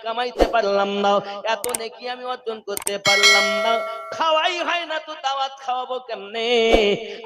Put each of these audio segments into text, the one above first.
কামাইতে পারলাম না, এত নেকি আমি অর্জন করতে পারলাম না, খাওয়াই হয় না তো দাওয়াত খাওয়াবো কেমনে?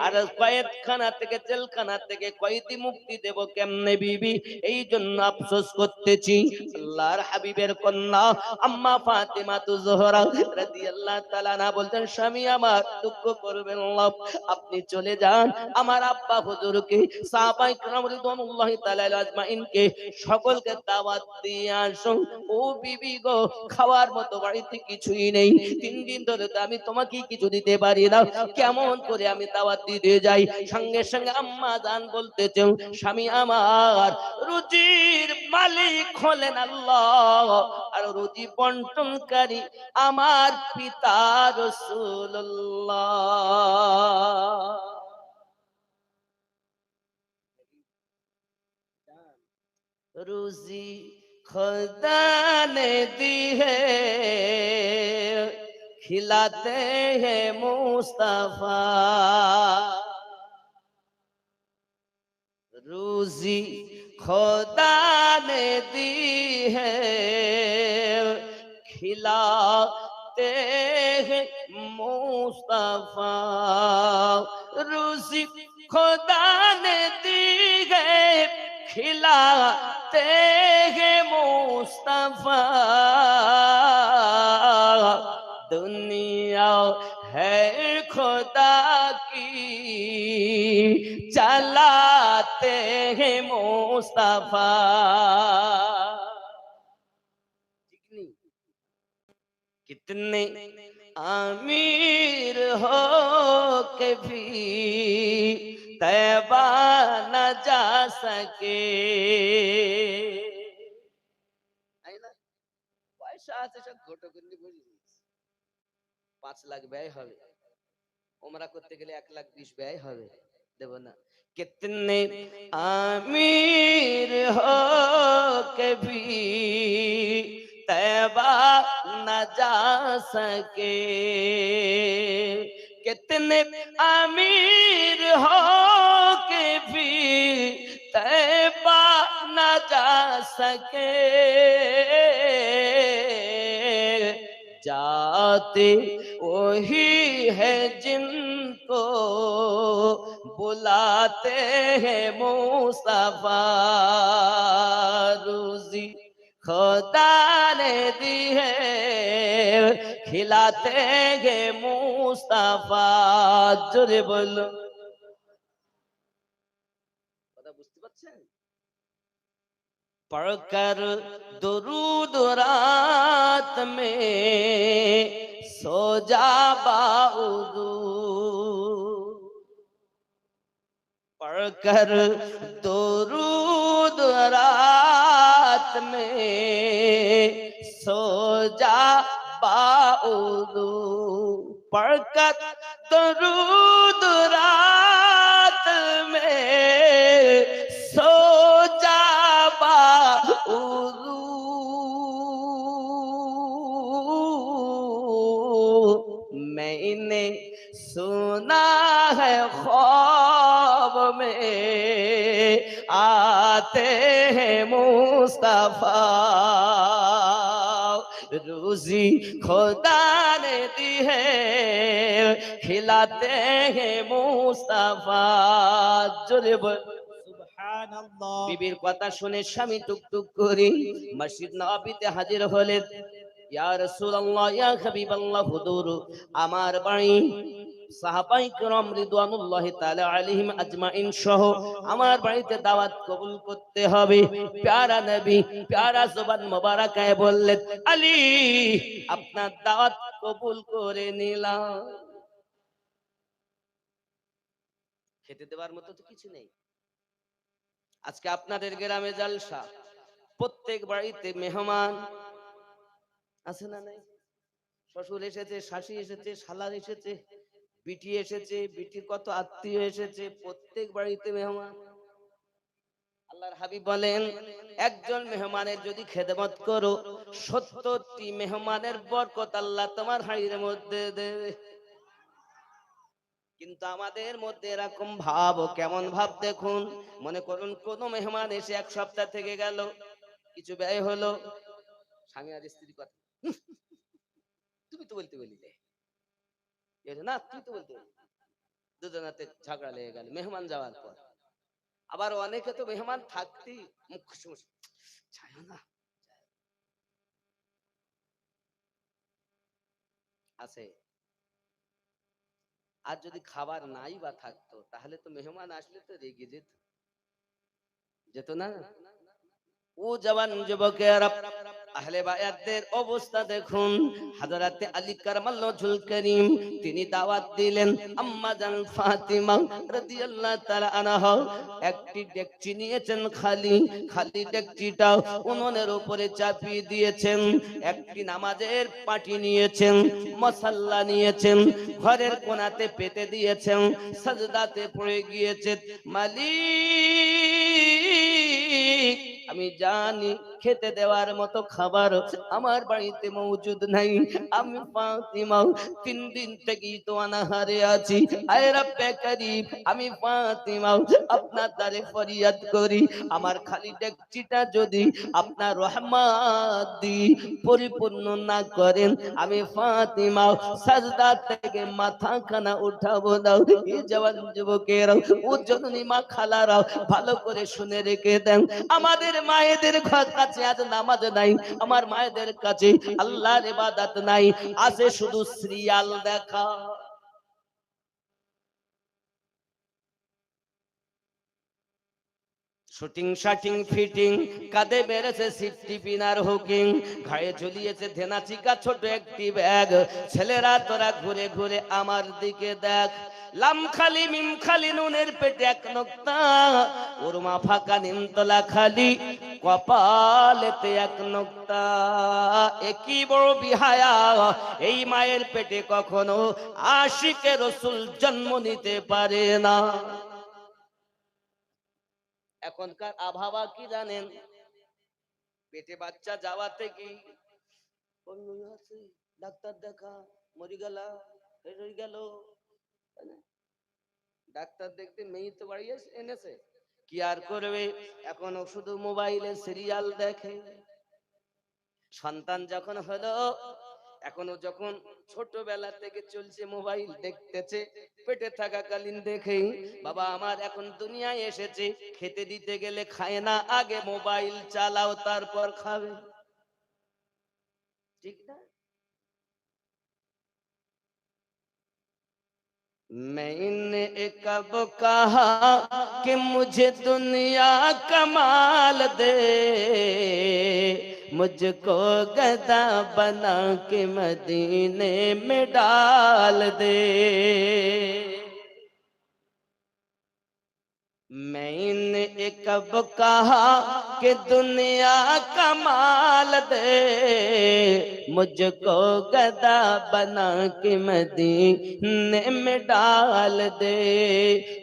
আর কয়েদখানা থেকে, জেলখানা থেকে কয়েদি মুক্তি দেব কেমনে বিবি? এই জন্য আফসোস করতেছি। আল্লাহর হাবিবের কন্যা আম্মা ফাতেমা জোহরা রাদিয়াল্লাহু তাআলা না বলতেন, স্বামী আমার দুঃখ করবেন না, আপনি চলে যান, আমার আব্বা হুজুরকে, সাহাবায়ে কেরাম রিদওয়ানুল্লাহি তাআলা আজমাইনকে সকলকে দাওয়াত দিয়ে আসুন। ও বিবি গো, খাওয়ার মতো বাড়িতে কিছুই নেই, 3 দিন ধরে তো আমি তোমাকে কিছু দিতে পারি না, কেমন করে আমি দাওয়াত দিতে যাই? সঙ্গে সঙ্গে আম্মা জান বলতেছেন, স্বামী আমার, রুজির মালিক হলেন আল্লাহ, আর রুজি বন্টনকারী আমার পিতা রাসূলুল্লাহ। रोजी खुदा ने दी है, खिलाते हैं मुस्तफा, रोजी खुदा ने दी है, खिलाते हैं मुस्तफा, रोजी खुदा ने दी है, खिलाते हैं मुस्तफा, दुनिया है खुदा की, चलाते हैं मुस्तफा। कितने आमिर हो के भी तैबा न जा सके, পয়সা আছে সব ঘটকন্ডি বুঝি 5 লাখ ব্যয় হবে, ওমরা করতে গেলে 1 লাখ 20 ব্যয় হবে, দেব না। कितने आमिर हो के भी तैबा न जा सके, कितने आमिर हो के भी तैबा न जा सके, जाते वही है जिनको बुलाते हैं मुस्तफा, रोजी खुदा ने दी है, खिलाते हैं मुस्तफा। जोरे बोलो, কথা বুঝতে পারছেন? पढ़कर दुरूद रात में सो जा बाउदू, पढ़कर दुरूद रात में सो जा बाउदू, पढ़कर दुरूद रात में सो जा बाउदू, मैंने सुना है ख्वाब में आते हैं मुस्तफा, रोजी खुदा ने दी है, खिलाते हैं मुस्तफा। जोरे बोल সুবহানাল্লাহ। বিবির কথা শুনে স্বামী টুকটুক করে মসজিদ নববীতে হাজির হলেন। ইয়া রাসূলুল্লাহ, ইয়া হাবিবাল্লাহ, হুজুর আমার বাড়ি সাহাবায়ে কেরাম রিদওয়ানুল্লাহি তাআলা আলাইহিম আজমাইন সহ আমার বাড়িতে দাওয়াত কবুল করতে হবে। প্যারা নবী প্যারা জবান মোবারকায় বললেন, আলী আপনার দাওয়াত কবুল করে নিলাম। খেতে দেওয়ার মতো তো কিছু নেই। আজকে আপনাদের গ্রামে জলসা, প্রত্যেক বাড়িতে মেহমান আছে না নাই? শ্বশুর এসেছে, শাশি এসেছে, শালা এসেছে, বিটি এসেছে, বিটির কত আত্মীয় এসেছে, প্রত্যেক বাড়িতে মেহমান। আল্লাহর হাবিব বলেন, একজন মেহমানের যদি খেদমত করো 70টি মেহমানের বরকত আল্লাহ তোমার হাড়ির মধ্যে দেবে। কিন্তু আমাদের মধ্যে এরকম ভাব, কেমন ভাব দেখুন, মনে করুন কোন মেহমান এসে 1 সপ্তাহ থেকে গেল, কিছু ব্যয় হলো, স্বামী আর স্ত্রী কথা, হুঁ, তুমি তো বলতে বলিলে, না তুই তো বলতে বলি, দুজনাতে ঝগড়া লেগে গেল মেহমান যাওয়ার পর। আবার অনেকে তো মেহমান থাকতেই মুখ খুশমুশ চায় না, আছে। আর যদি খাবার নাই বা থাকতো তাহলে তো মেহমান আসলে তো রেগে যেত, যেত না। ও জওয়ান যুবকেরা, আহলে বায়াতদের অবস্থা দেখুন। হযরতে আলী কারামাল্লাহুল করিম তিনি দাওয়াত দিলেন আম্মা জান ফাতিমা রাদিয়াল্লাহু তাআলা আনহা একটি ডেকচি নিয়েছেন, খালি খালি ডেকচিটা উনুনের উপরে চাপিয়ে দিয়েছেন, একটি নামাজের পাটি নিয়েছেন, মুসাল্লা নিয়েছেন, ঘরের কোণাতে পেতে দিয়েছেন, সাজদাতে পড়ে গিয়েছেন, মালিক আমি জানি খেতে দেওয়ার মতো খাবার আমার বাড়িতে মজুদ নাই, আমি ফাতিমা 3 দিন থেকেই তো অনাহারে আছি, আয় রব্বে করিম আমি ফাতিমা আপনার দ্বারে ফরিয়াদ করি, আমার খালি ডেকচিটা যদি আপনার রহমত দিয়ে পরিপূর্ণ না করেন আমি ফাতিমা সাজদা থেকে মাথা খানা উঠাবো না। এই জওয়ান যুবকেরা, ও জননী মা খালারা ভালো করে শুনে রেখে দেন, আমাদের মায়েদের কাছে আজ নামাজ নাই, আমার মায়েদের কাছে আল্লাহর ইবাদত নাই, আছে শুধু সিরিয়াল দেখা। শুটিং শাটিং ফিটিং, কাঁধে বেড়েছে সিফটি পিনার হুকিং, ঘাড়ে ঝুলিয়েছে ধেনাচিকা ছোট একটি ব্যাগ, ছেলেরা তোরা ঘুরে ঘুরে আমার দিকে দেখ, লাম খালি মিম খালি নুনের পেটে এক নোক্তা, ওরমা ফাঁকা নিমতলা খালি কপালেতে এক নোক্তা, একই বড় বিহায়া, এই মায়ের পেটে কখনো আশিকে রসুল জন্ম নিতে পারে না। এখনকার আবহাওয়া কি জানেন, পেটে বাচ্চা যাওয়া থেকে ডাক্তার দেখা, মরি গেল, গেল, ডাক্তার দেখতে মেয়ে তো বাড়ি এনেছে, কি আর করবে, এখনো শুধু মোবাইলে সিরিয়াল দেখে। সন্তান যখন হলো, এখনো যখন ছোটবেলা থেকে চলছে মোবাইল দেখতেছে, পেটে থাকাকালীন দেখেই বাবা আমার এখন দুনিয়ায় এসেছে, খেতে দিতে গেলে খায় না, আগে মোবাইল চালাও তারপর খাবে, ঠিক না? मैंने कब कहा कि मुझे दुनिया कमाल दे, मुझको गधा बना के मदीने में डाल दे, मैंने कब कहा कि दुनिया कमाल दे, मुझको गधा बना के मदीने में डाल दे,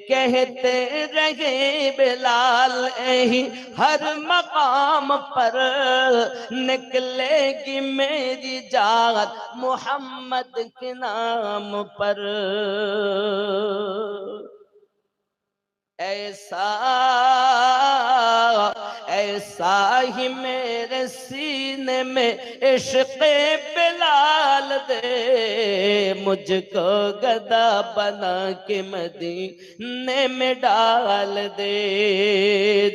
कहते रहे बिलाल यही हर मकाम पर, निकलेगी मेरी जात मोहम्मद के नाम पर, ऐसा ऐसा ही मेरे सीने में इश्क़ बिलाल दे, मुझको गधा बना के मदीने में डाल दे।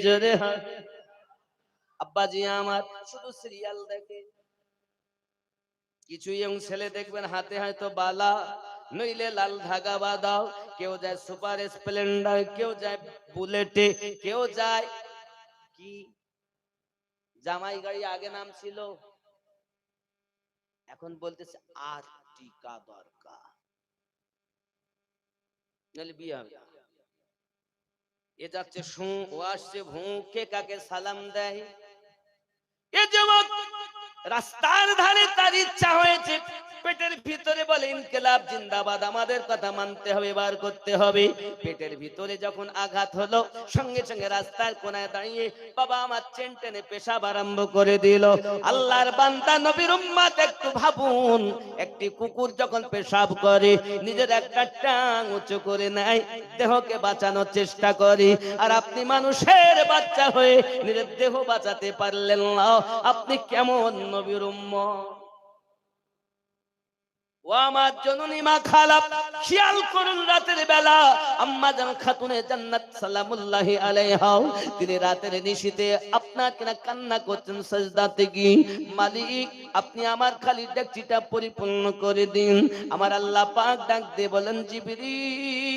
जोरे हाँ আব্বা জি আমার শুধু সিরিয়াল দেখে, কিছু ইয়ং ছেলে দেখবেন হাতে হয়তো বালা, নইলে লাল ধাগা বাঁধাও, কেউ যায় সুপার স্প্লেন্ডার, কেউ যায় বুলেটে, কেউ যায় কি জামাই গাড়ি, আগে নাম ছিল, এখন বলতেছে আর্টিকা দরকার, নাহলে বিয়ে হবে। এ যাচ্ছে শু, ও আসছে ভু, কে কাকে সালাম দেয়। এ যুবক রাস্তার ধারে তার ইচ্ছা হয়েছে পেটের ভিতরে বলে ইনকিলাব জিন্দাবাদ, আমাদের কথা মানতে হবে, বার করতে হবে। পেটের ভিতরে যখন আঘাত হলো, সঙ্গে সঙ্গে রাস্তার কোনায় দাঁড়িয়ে বাবা আমার চেন টেনে পেশাব আরম্ভ করে দিল। আল্লাহর বান্দা নবীর উম্মত একটু ভাবুন, একটি কুকুর যখন পেশাব করে নিজের একটা টাং উঁচু করে নেয়, দেহকে বাঁচানোর চেষ্টা করে, আর আপনি মানুষের বাচ্চা হয়ে নিজের দেহ বাঁচাতে পারলেন না, আপনি কেমন নবীর উম্মত? ও আমার জননী মা খালা, খেয়াল করুন রাতের বেলা আম্মা জান খাতুনে জান্নাত সালামুল্লাহি আলাইহা, তিনি রাতের নিশিতে আপনার কিনা কান্না করছেন সাজদাতে গিয়ে, মালিক আপনি আমার খালি ডেকচিটা পরিপূর্ণ করে দিন। আমার আল্লাহ পাক ডাক দিয়ে বলেন, জিবরিল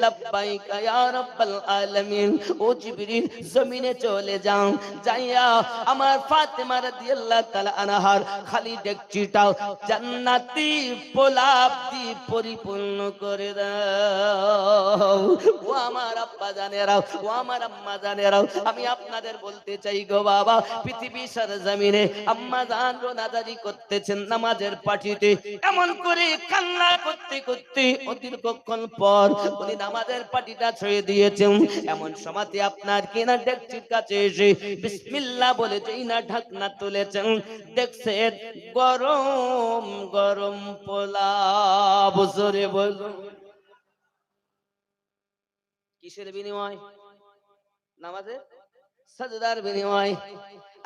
লাব্বাইকা ইয়া রাব্বাল আলামিন, ও জিবরিল জমিনে চলে যাও, যাইয়া আমার ফাতেমা রাদিয়াল্লাহু তাআলা আনহার খালি ডেকচিটাও জান্নাতি পোলাপ দিয়ে পরিপূর্ণ করে দাও। ও আমার আব্বা জানেরাও, ও আমার আম্মা জানেরাও, আমি আপনাদের বলতে চাই গো বাবা, পৃথিবী সরজমিনে আম্মা জান রোনাদারি করতেছেন নামাজের পাটিতে, এমন করে কান্না করতে করতে অদীর্ঘক্ষণ পর উনি নামাজের পাটিটা ছেড়ে দিয়েছেন। এমন সময়তে আপনার কিনা ডেকচির কাছে এসে বিসমিল্লাহ বলে যেই না ঢাকনা তুলেছেন, দেখছেন গরম গরম পোলাও। জোরে বলুন, কিসের বিনিময়? নামাজের সাজদার বিনিময়।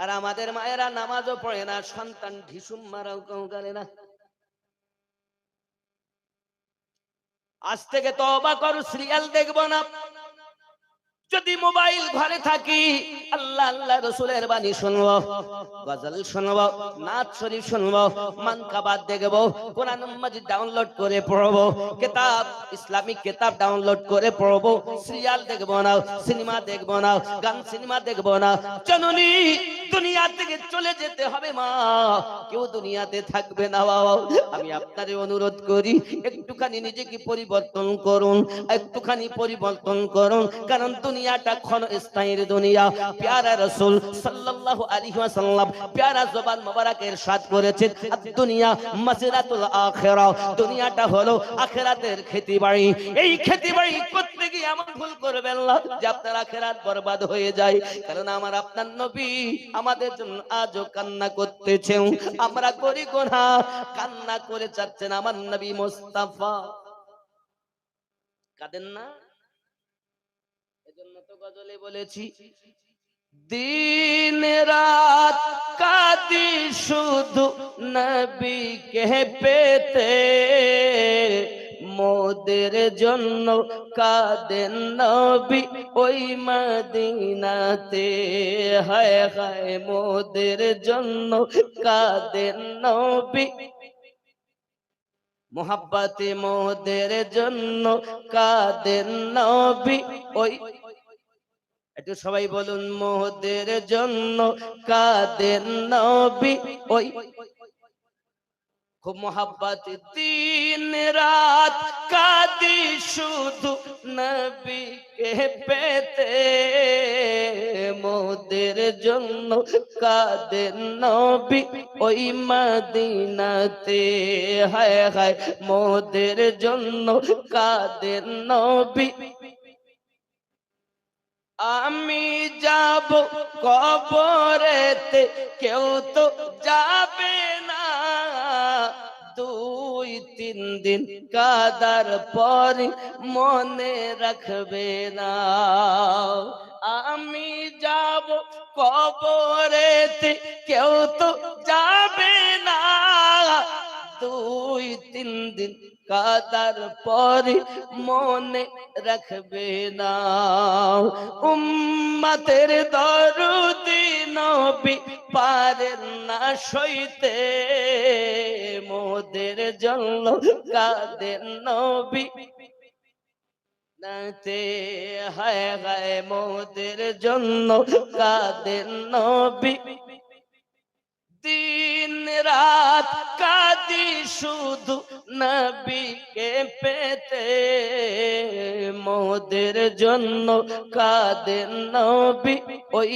আর আমাদের মায়েরা নামাজও পড়ে না, সন্তান ঢিসুম মারাও কেউ করে না। আজ থেকে তওবা করো, সিরিয়াল দেখবো না। যদি মোবাইল ঘরে থাকি, আল্লাহ আল্লাহ রাসূলের বাণী শুনবো, গজল শুনবো, নাচ শরীফ শুনবো, মানকাবাত দেখবো, কোরআন মাজিদ ডাউনলোড করে পড়বো, কিতাব ইসলামিক কিতাব ডাউনলোড করে পড়বো, সিরিয়াল দেখবো না, সিনেমা দেখবো না, গান সিনেমা দেখবো না। জননী দুনিয়া থেকে চলে যেতে হবে মা, কেউ দুনিয়াতে থাকবে না বাবা। আমি আপনাদের অনুরোধ করি, একটুখানি নিজেকে পরিবর্তন করুন, একটুখানি পরিবর্তন করুন, কারণ দুনিয়াটা ক্ষণস্থায়ীর দুনিয়া। প্যারা রাসূল সাল্লাল্লাহু আলাইহি ওয়াসাল্লাম প্যারা জবান মোবারকের ইরশাদ করেছেন, দুনিয়া মাসিরাতুল আখিরা, দুনিয়াটা হলো আখিরাতের খেতিবাড়ি। এই খেতিবাড়ি করতে গিয়ে এমন ভুল করবেন না যে আপনার আখিরাত বরবাদ হয়ে যায়। কারণ আমার আপনার নবী আমাদের জন্য আজও কান্না করতেছেন, আমরা করি গুনাহ, কান্না করে যাচ্ছেন আমার নবী মুস্তাফা। কাঁদেন না? এজন্য তো গজলে বলেছি, দিন রাত কাঁদি শুধু নবীকে পেতে, মোদের জন্য কাঁদেন নবী ওই মদিনাতে। হায় হায় মোদের জন্য কাঁদেন নবী, মোহাব্বতে মোদের জন্য কাঁদেন নবী ওই, একটু সবাই বলুন, মোদের জন্য কাঁদেন নবী ওই, খুব মোহাব্বত। দিন রাত কাঁদি শুধু নবীকে পেতে, মোদের জন্য কাঁদেন নবী ওই মদিনাতে। হায় হায় মোদের জন্য কাঁদেন নবী। আমি যাব কবরেতে, কেউ তো যাবে না, 2-3 দিন কাদার পর মনে রাখবে না। আমি যাব কবরেতে, কেউ তো যাবে না, 2-3 দিন কাদার পরে মনে রাখবে না। উম্মতের দরদি নবী পারেন না সইতে, মোদের জন্য কাঁদেন নবী নাতে। হায় হায় মোদের জন্য কাঁদেন নবী, দিন রাত কাঁদি শুধু নবীকে পেতে, মোদের জন্য কাঁদেন নবী ওই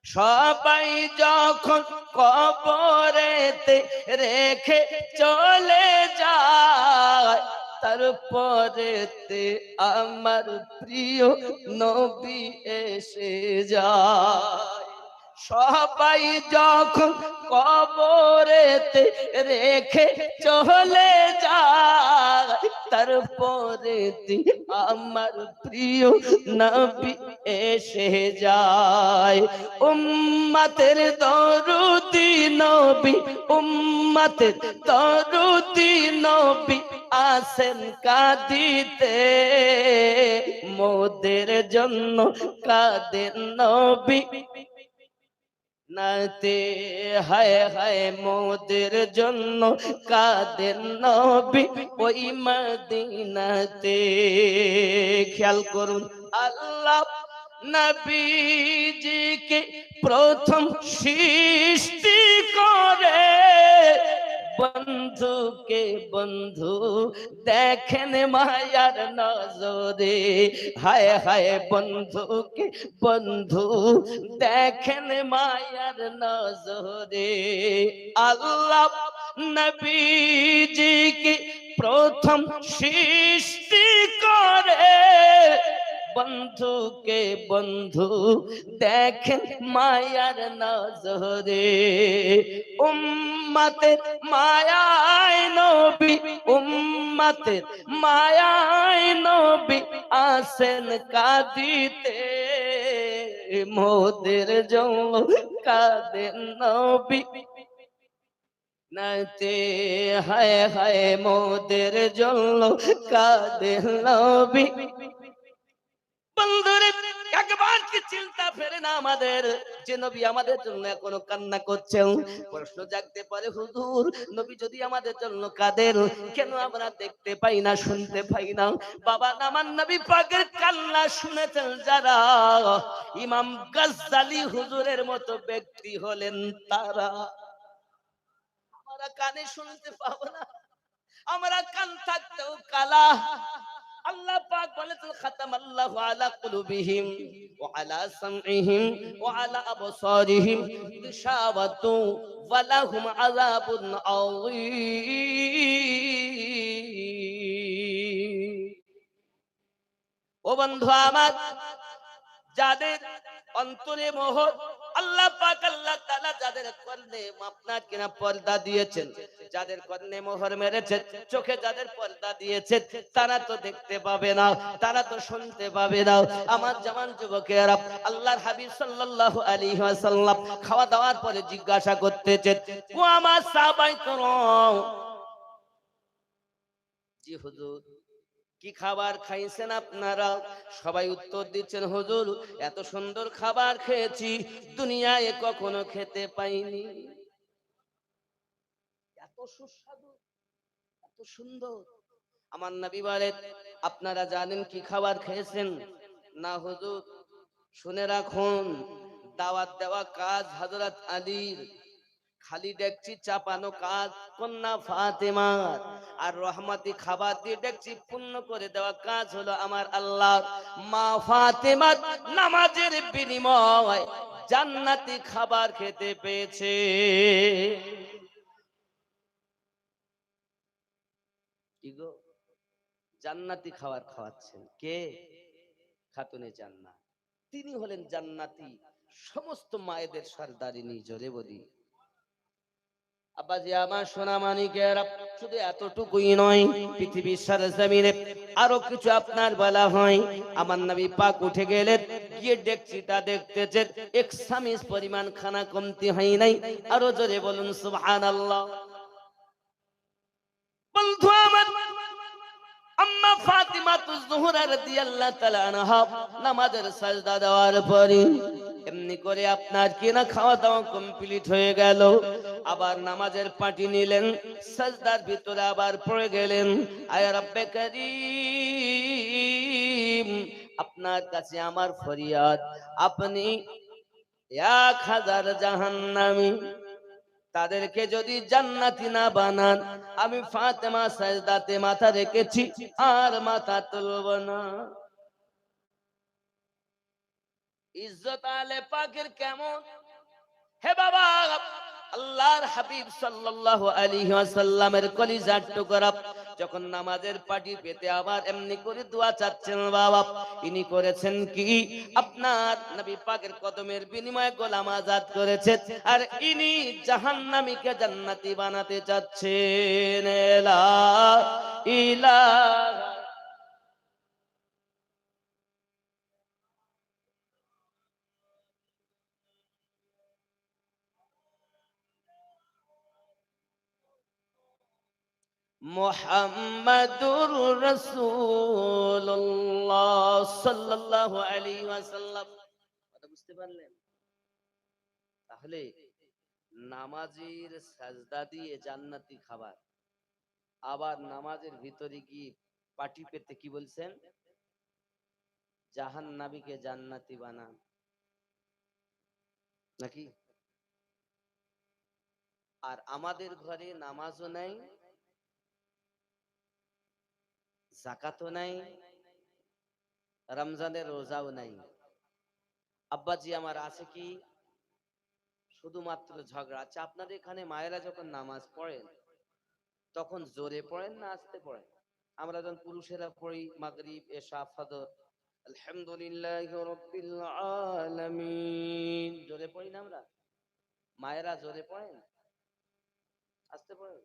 সবাই যখন কবরেতে রেখে চলে যায়, তারপরেতে আমার প্রিয় নবী এসে যায়। সবাই যখন কবরেতে রেখে চলে যায়, তারপরে আমার প্রিয় নবী এসে যায়। উম্মতের দরুদি নবী, উম্মতের দরুদি নবী আসেন কাঁদিতে, মোদের জন্য কাঁদেন নবী নাতে। হায় হায় মোদের জন্য কাঁদেন নবী ওই মদিনাতে। খেয়াল করুন, আল্লাহ নবীজিকে প্রথম সৃষ্টি করে বন্ধুকে বন্ধু দেখেন মায়ার নজরে। হায় হায় বন্ধুকে বন্ধু দেখেন মায়ার নজরে। আল্লাহ নবীজিকে প্রথম সৃষ্টি করে বন্ধুকে বন্ধু দেখেন মায়ার নজরে। উম্মতের মায়ায় নবী, উম্মতের মায়ায় নবী আসেন কাঁদিতে, মোদের জন্য কাঁদেন নবী নাতে। হায় হায় মোদের জন্য কাঁদেন নবী। বন্ধুরে একবার কি চিন্তা ফেরে না আমাদের, যে নবী আমাদের জন্য এখনো কান্না করছেন? প্রশ্ন জাগতে পারে, হুজুর নবী যদি আমাদের জন্য কাঁদেন, কেন আমরা দেখতে পাই না, শুনতে পাই না? বাবা আমার নবী পাকের কান্না শুনেছেন যারা, ইমাম গাজ্জালি হুজুরের মতো ব্যক্তি হলেন তারা। আমরা কানে শুনতে পাবো না, আমরা কান থাকতেও কালা। আল্লাহ পাক বলেছেন খাতামাল্লাহু আলা কুলুবিহিম ওয়া আলা সামইহিম ওয়া আলা আবসারিহিম গিশাওয়াতু ওয়া লাহুম আযাবুন আযীম। ও বন্ধু আমার, যাদের অন্তরে মোহর আল্লাহ পাক আল্লাহ তাআলা যাদের কর্ণে আপনার কিনা পর্দা দিয়েছেন, যাদের কর্ণে মোহর মেরেছে, চোখে যাদের পর্দা দিয়েছে, তারা তো দেখতে পাবে না, তারা তো শুনতে পাবে না। আমার জওয়ান যুবকেরা, আল্লাহর হাবিব সাল্লাল্লাহু আলাইহি ওয়াসাল্লাম খাওয়া দাওয়ার পরে জিজ্ঞাসা করতেছেন, ও আমার সাহাবায়ে কেরাম, জি হুজুর কি খাবার খাইছেন আপনারা? সবাই উত্তর দিচ্ছেন, হুজুর এত সুন্দর খাবার খেয়েছি, দুনিয়ায় কখনো খেতে পাইনি। এত সুস্বাদু, এত সুন্দর। আমার নবী বলেন, আপনারা জানেন কি খাবার খেয়েছেন? না হুজুর। শুনে রাখুন, দাওয়াত দেওয়া কাজ হযরত আলীর, খালি ডেকচি চাপানো কাজ কন্যা ফাতেমার, আর রহমতি খাবার দিয়ে ডেকচি পূর্ণ করে দেওয়া কাজ হলো আমার আল্লাহ। মা ফাতেমার নামাজের বিনিময় জান্নাতি খাবার খেতে পেয়েছে। কি গো, জান্নাতি খাবার খাওয়াচ্ছেন কে? খাতুনে জান্নাত, তিনি হলেন জান্নাতি, সমস্ত মায়েদের সরদারিনী। জোরে বলি আব্বাজি আমার সোনা মানিকেরা, শুধু এতটুকুই নয়, পৃথিবীর সরজমিনে আরো কিছু আপনার বলা হয়। আমার নবী পাক উঠে গেলেন, গিয়ে ডেকচিটা দেখতেছেন এক সামিস পরিমাণ খানা কমতি হয় নাই। আরো জোরে বলুন সুবহানাল্লাহ। বন্ধু আমার, আম্মা ফাতিমাতুজ জোহরা রাদিয়াল্লাহু তাআলা আনহা নামাজের সাজদা দেওয়ার পরে এমনি করে আপনার কিনা খাওয়া দাওয়া কমপ্লিট হয়ে গেল, আবার নামাজের পাটি নিলেন, সাজদার ভিতরে আবার পড়ে গেলেন। আয় রব্বে করিম, আপনার কাছে আমার ফরিয়াদ, আপনি 1000 জাহান্নামী তাদেরকে যদি জান্নাতি না বানান, আমি ফাতেমা সাজদাতে মাথা রেখেছি, আর মাথা তুলব না। ইজ্জত আলে পাকের কেমন? হে বাবা, আল্লাহর হাবিব সাল্লাল্লাহু আলাইহি ওয়াসাল্লামের কলিজার টুকরা যখন নামাজের পাটি পেতে আবার এমনি করে দোয়া চাচ্ছেন বাবা, ইনি করেছেন কি? আপনার নবী পাকের কদমের বিনিময়ে গোলাম আজাদ করেছেন, আর ইনি জাহান্নামীকে জান্নাতি বানাতে চাচ্ছেন। লা ইলাহা মুহাম্মাদুর রাসূলুল্লাহ সাল্লাল্লাহু আলাইহি ওয়াসাল্লাম। কথা বুঝতে পারলেন? তাহলে নামাজের সাজদা দিয়ে জান্নাতি খাবার, আবার নামাজের ভিতরে গিয়ে পাটি পেতে কি বলছেন? জাহান্নামীকে জান্নাতি বানান, নাকি? আর আমাদের ঘরে নামাজও নাই, যাকাতও নাই, রমজানের রোজাও নাই। আব্বাজি আমার আছে কি? শুধুমাত্র ঝগড়া। আচ্ছা, আপনাদের এখানে মায়েরা যখন নামাজ পড়েন তখন জোরে পড়েন না আস্তে পড়েন? আমরা যখন পুরুষেরা পড়ি মাগরিব, এশা, ফজর, আলহামদুলিল্লাহি রাব্বিল আলামিন, জোরে পড়ি না আমরা? মায়েরা জোরে পড়েন আস্তে পড়েন?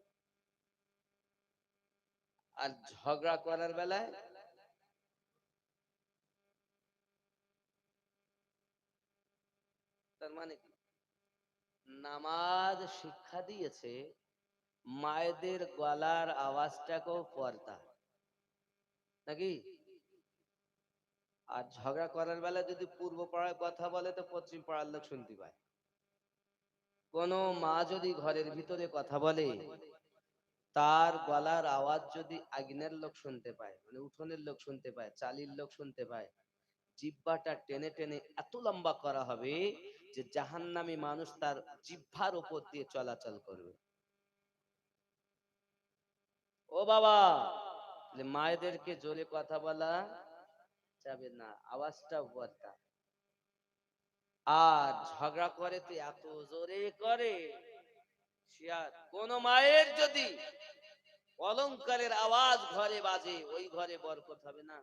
আর ঝগড়া করার বেলায় তার মানে কি? নামাজ শিক্ষা দিয়েছে মায়েদের গলার আওয়াজটাকেও পর্দা, নাকি? আর ঝগড়া করার বেলা যদি পূর্ব পাড়ায় কথা বলে তো পশ্চিম পাড়ার লোক শুনতে পায়। কোন মা যদি ঘরের ভিতরে কথা বলে, তার গলার আওয়াজ যদি আগুনের লোক শুনতে পায়, মানে উঠোনের লোক শুনতে পায়, চালির লোক শুনতে পায়, জিহ্বাটা টেনে টেনে এত লম্বা করা হবে যে জাহান্নামী মানুষ তার জিহ্বার উপর দিয়ে চলাচল করবে। ও বাবা, মায়েদেরকে জোরে কথা বলা যাবে না, আওয়াজটা বদলা। আর ঝগড়া করে তো এত জোরে করে, কোন মায়ের যদি অলংকারের আওয়াজ ঘরে বাজে, ওই ঘরে বরকত হবে না।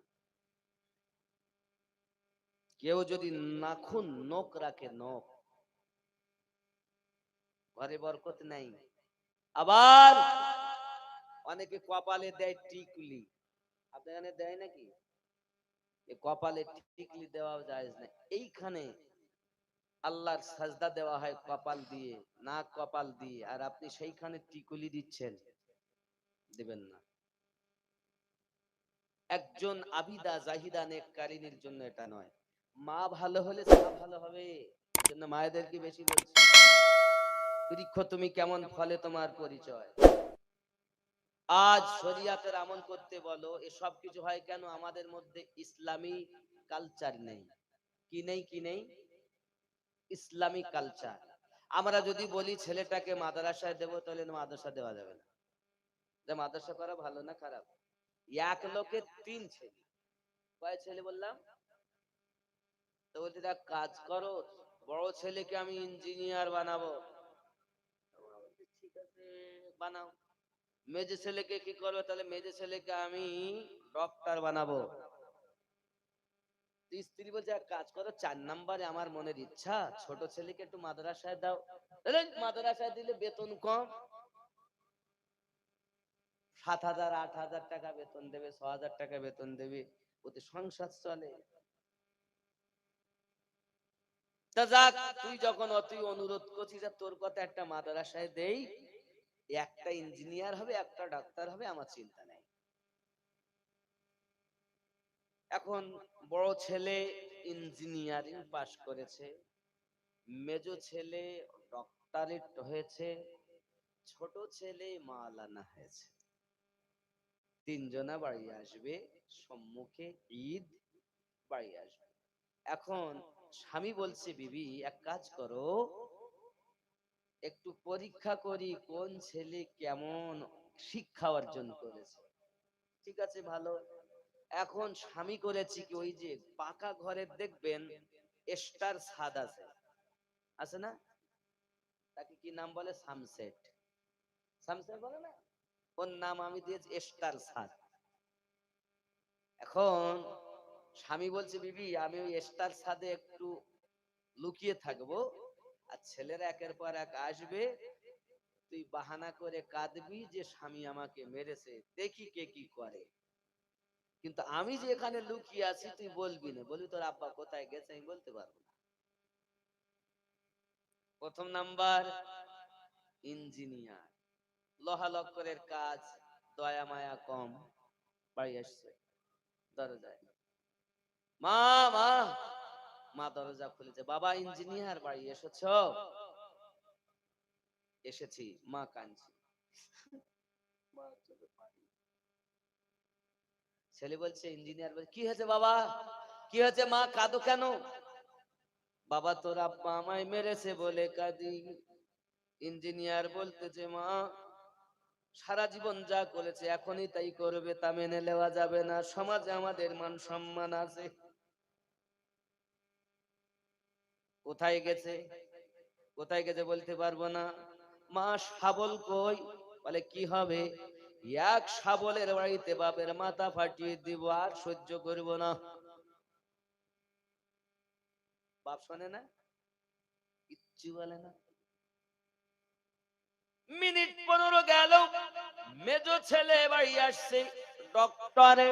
কেউ যদি নাখুন নখ রাখে, নখ, ঘরে বরকত নাই। আবার অনেকে কপালে দেয় টিকলি, আপনার এখানে দেয় নাকি? কপালে টিকলি দেওয়া যায় না। এইখানে আল্লাহর সাজদা দেওয়া হয় কপাল দিয়ে, না কপাল দিয়ে, আর আপনি সেইখানে টিকুলি দিচ্ছেন, দিবেন না। একজন আবিদা জাহিদা নেককারিনীর জন্য এটা নয়। মা ভালো হলে ছেলে ভালো হবে, জন্য মায়েদেরকে বেশি বলছি। বৃক্ষ তুমি কেমন ফলে তোমার পরিচয়। আজ শরিয়াতের আমল করতে বলো, এসব কিছু হয় কেন? আমাদের মধ্যে ইসলামী কালচার নেই। কি নেই? কি নেই? ইসলামী কালচার। আমরা যদি বলি ছেলেটাকে মাদ্রাসায় দেবো, তাহলে মাদ্রাসা দেওয়া যাবে না। যে মাদ্রাসা করা ভালো না খারাপ? এক লোকে তিন ছেলে। কয় ছেলে বললাম? তো বলতে এক কাজ করো, বড় ছেলেকে আমি ইঞ্জিনিয়ার বানাবো। ঠিক আছে, বানাও। মেজে ছেলেকে কি করবো? তাহলে মেজে ছেলেকে আমি ডক্টর বানাবো। স্ত্রী বলছে এক কাজ করো, 4 নম্বরে আমার মনের ইচ্ছা ছোট ছেলেকে একটু মাদ্রাসায় দাও। মাদ্রাসায় দিলে বেতন কম, 7,000 8,000 টাকা বেতন দেবে, 6,000 টাকা বেতন দেবে, ওতে সংসার চলে। তা যাক, তুই যখন অতই অনুরোধ করছিস, তোর কথা একটা মাদ্রাসায় দেই, একটা ইঞ্জিনিয়ার হবে, একটা ডাক্তার হবে, আমার চিন্তা নেই। এখন বড় ছেলে ইঞ্জিনিয়ারিং পাশ করেছে, মেজো ছেলে ডক্টরেট হয়েছে, ছোট ছেলে মাওলানা হয়েছে। তিনজনা বাড়ি আসবে, সম্মুখে ঈদ, বাড়ি আসবে। এখন স্বামী বলছে, বিবি এক কাজ করো, একটু পরীক্ষা করি কোন ছেলে কেমন শিক্ষা অর্জন করেছে। ঠিক আছে, ভালো। এখন স্বামী করেছি কি, ওই যে পাকা ঘরের দেখবেন স্টার ছাদ আছে, আছে না? তাকে কি নাম বলে? সানসেট। সানসেট বলে না? ওর নাম আমি দিয়েছি স্টার ছাদ। এখন স্বামী বলছে, বিবি আমি ওই স্টার ছাদে একটু লুকিয়ে থাকবো, আর ছেলেরা একের পর এক আসবে, তুই বাহানা করে কাঁদবি যে স্বামী আমাকে মেরেছে, দেখি কে কি করে। কিন্তু আমি যে এখানে লুকিয়ে আছি তুই বলবি না। বলি তোর আব্বা কোথায় গেছে আমি বলতে পারবো না। প্রথম নাম্বার ইঞ্জিনিয়ার, লোহা লক্করের কাজ, দয়া মায়া কম। বাড়ি আসছে, দরজায় মা, মা, মা দরজা খুলেছে, বাবা ইঞ্জিনিয়ার বাড়ি এসেছো? এসেছি। মা কাঁদছে। ছেলে বলছে, ইঞ্জিনিয়ার বলছে, কি হয়েছে বাবা, কি হয়েছে মা, কাঁদো কেন? বাবা তোর আব্বা আমায় মেরেছে বলে কাঁদি। ইঞ্জিনিয়ার বলতেছে, মা সারা জীবন যা করেছে এখনই তাই করবে, তা মেনে নেওয়া যাবে না, সমাজে আমাদের মান সম্মান আছে। কোথায় গেছে, কোথায় গেছে বলতে পারবো না। মা শাবল কই? বলে কি হবে, এক শাবলের বাড়িতে বাপের মাথা ফাটিয়ে দিব, আর সহ্য করব না। বাপ শোনে না, কিচ্ছু বলে না। মিনিট 15 গেল, মেজো ছেলে বাড়ি আসছে, ডক্টরে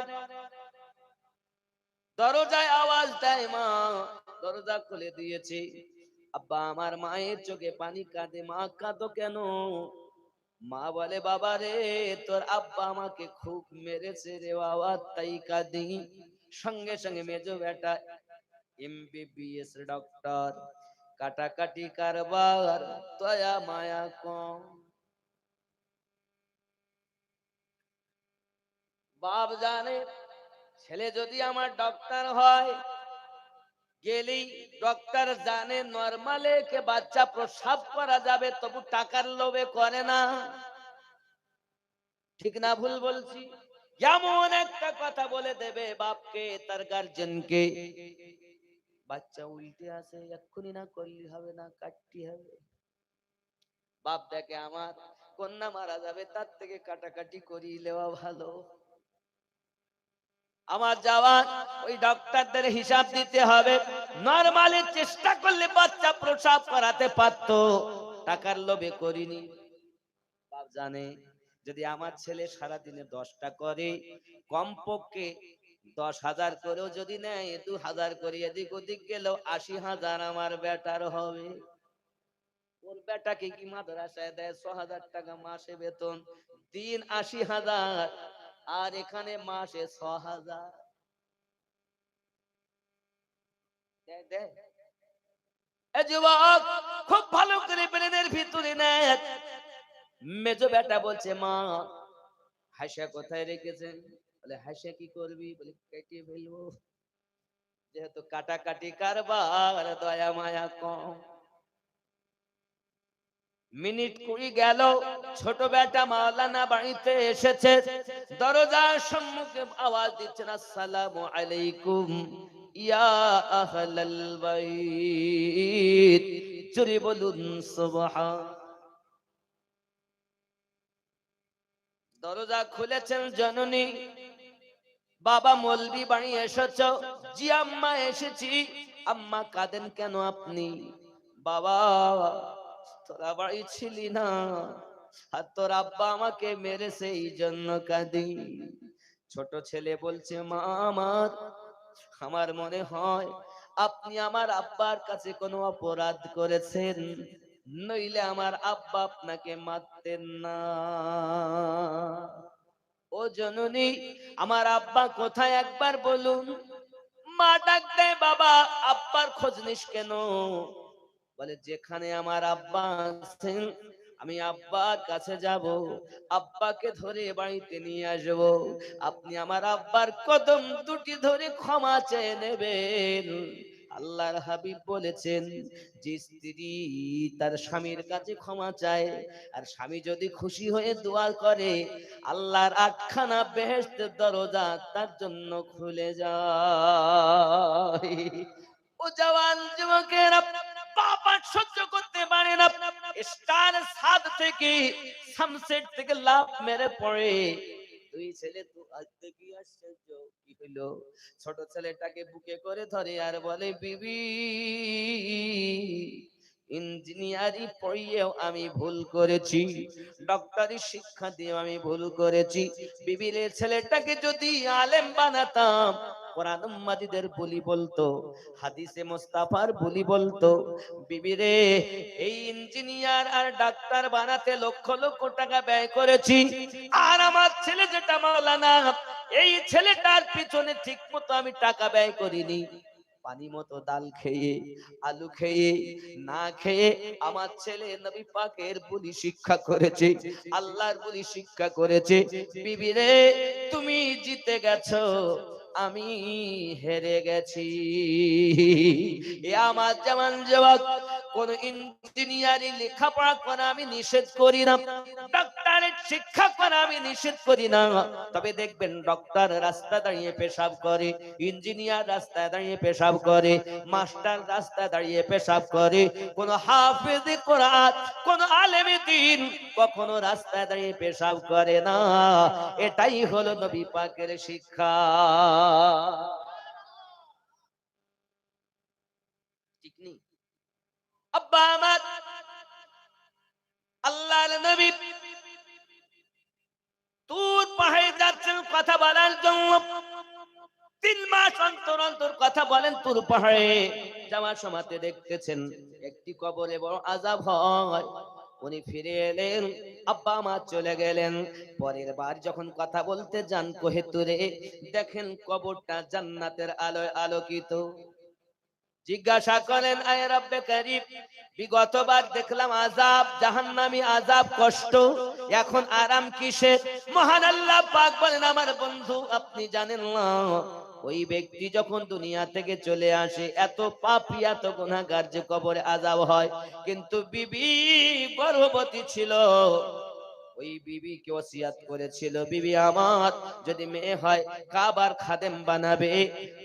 দরজায় আওয়াজ দেয়, মা দরজা খুলে দিয়েছে। আব্বা আমার মায়ের চোখে পানি কাঁদে, মা কাঁদো কেন? মা বলে, বাবা রে তোর আব্বা আমাকে খুব মেরেছে রে বাবা, তাই কাঁদি। সঙ্গে সঙ্গে মেজো বেটা এমবিবিএস ডক্টর, কাটাকাটি কারবার, দয়া মায়া কম। বাপ জানে ছেলে যদি আমার ডক্টর হয়, গেলেই ডক্টর জানে নরমালে কে বাচ্চা প্রসাব করা যাবে, তবু টাকার লোভে করে না। ঠিক না ভুল বলছি? এমন একটা কথা বলে দেবে বাপকে, তার গার্জেনকে, বাচ্চা উল্টে আসে, এক্ষুনি না করলি হবে না, কাটতে হবে। বাপ দেখে আমার কন্যা মারা যাবে, তার থেকে কাটাকাটি করিয়ে নেওয়া ভালো। আমার যাওয়া ওই ডক্টরদের হিসাব দিতে হবে, নরমালি চেষ্টা করলে বাচ্চা প্রসব করাতে পারতো, টাকার লোভে করিনি। বাপ জানে যদি আমার ছেলে সারাদিনে 10টা করে, কমপক্ষে 10,000 করেও যদি নেয়, 2,000 করে এদিক ওদিক গেলেও 80,000 আমার বেটার হবে। ওর বেটাকে কি মাদ্রাসায় দেয় 6,000 টাকা মাসে বেতন, দিন 80,000, আর এখানে মাসে 6,000 দেয়। এ যুবক খুব ভালো করে ব্রেনের ভিতরে নেয়। মেজো বেটা বলছে, মা হাসা কোথায় রেখেছেন? বলে হাসা কি করবি? বলে কেটে ফেলবো, যেহেতু কাটাকাটি কারবার, দয়া মায়া কম। মিনিট 20 গেল, ছোট বেটা মাওলানা বাড়িতে এসেছে, দরজার সম্মুখে আওয়াজ দিচ্ছেন, আসসালামু আলাইকুম ইয়া আহলাল বাইত, জোরে বলুন সুবহান। দরজা খুলেছেন জননী, বাবা মলবি বাড়ি এসেছো? জি আম্মা এসেছি। আম্মা কাঁদেন কেন আপনি? বাবা তোরা বাড়ি ছিলি না, আর তোর আব্বা আমাকে মেরেছে এই জন্য কাঁদি। ছোট ছেলে বলছে, মা আমার মনে হয় আপনি আমার আব্বার কাছে কোনো অপরাধ করেছেন, নইলে আমার আব্বা আপনাকে মারতেন না। ও জননী আমার আব্বা কোথায় একবার বলুন। মা ডাক দেয়, বাবা আব্বার খোঁজ নিস কেন? বলে যেখানে আমার আব্বা আছেন আমি আব্বার কাছে যাব, আব্বাকে ধরে বাড়িতে নিয়ে আসব, আপনি আমার আব্বার কদম দুটি ধরে ক্ষমা চেয়ে নেবেন। আল্লাহর হাবিব বলেছেন, যে স্ত্রী তার স্বামীর কাছে ক্ষমা চায়, আর স্বামী যদি খুশি হয়ে দোয়া করে, আল্লাহর 8খানা বেহেশতের দরজা তার জন্য খুলে যায়। ও জওয়ান যুবকেরা, বাবা সহ্য করতে পারে না, স্টার ছাদ থেকে সানসেট থেকে লাফ মেরে পড়ে। দুই ছেলে তো আজকে কি আশ্চর্য, কি হইলো? ছোট ছেলেটাকে বুকে করে ধরে আর বলে, বিবি ইঞ্জিনিয়ারিং পড়িয়েও আমি ভুল করেছি, ডক্টরি শিক্ষা দিয়ে আমি ভুল করেছি। বিবির ছেলেটাকে যদি আলেম বানাতাম, কোরআন মাজিদের বলি বলতো, হাদিসে মুস্তাফার বলি বলতো। বিবিরে এই ইঞ্জিনিয়ার আর ডাক্তার বানাতে লক্ষ লক্ষ টাকা ব্যয় করেছি, আর আমার ছেলে যেটা মাওলানা, এই ছেলেটার পিছনে ঠিক মতো আমি টাকা ব্যয় করিনি। পানি মতো ডাল খেয়ে, আলু খেয়ে, না খেয়ে আমার ছেলে নবী পাকের বলি শিক্ষা করেছে, আল্লাহর বলি শিক্ষা করেছে। বিবিরে তুমি জিতে গেছো, আমি হেরে গেছি। এ আমার জওয়ান যুবক, কোন ইঞ্জিনিয়ারিং লেখাপড়া করা আমি নিষেধ করি না, ডক্টরের শিক্ষা করা আমি নিষেধ করি না। তবে দেখবেন ডক্টর রাস্তা দাঁড়িয়ে পেশাব করে, ইঞ্জিনিয়ার রাস্তায় দাঁড়িয়ে পেশাব করে, মাস্টার রাস্তায় দাঁড়িয়ে পেশাব করে, কোন হাফেজ কোরআন, কোন আলেমে দ্বীন কখনো রাস্তায় দাঁড়িয়ে পেশাব করে না। এটাই হলো নবী পাকের শিক্ষা। ঠিক নেই? আব্বা আমার, আল্লাহর নবী তুর পাহাড়ে যাচ্ছেন কথা বলার জন্য। 3 মাস অন্তর অন্তর কথা বলেন তুর পাহাড়ে যাওয়ার সময়তে দেখতেছেন একটি কবরে বড় আযাব হয়। উনি ফিরে এলেন, আব্বা আমার চলে গেলেন। পরের বার যখন কথা বলতে যান কোহে তুরে, দেখেন কবরটা জান্নাতের আলোয় আলোকিত। জিজ্ঞাসা করেন, আয় রব্বে কারীম, বিগতবার দেখলাম আযাব, জাহান্নামী আযাব, কষ্ট, এখন আরাম কিসের? মহান আল্লাহ পাক বলেন, আমার বন্ধু আপনি জানেন না, ওই ব্যক্তি যখন দুনিয়া থেকে চলে আসে, এত পাপী এত গুনাহগার যে কবরে আযাব হয়। কিন্তু বিবি গর্ভবতী ছিল, ওই বিবিকে ওসিয়াত করেছিল, বিবি আমার যদি মেয়ে হয় কাবার খাদেম বানাবে,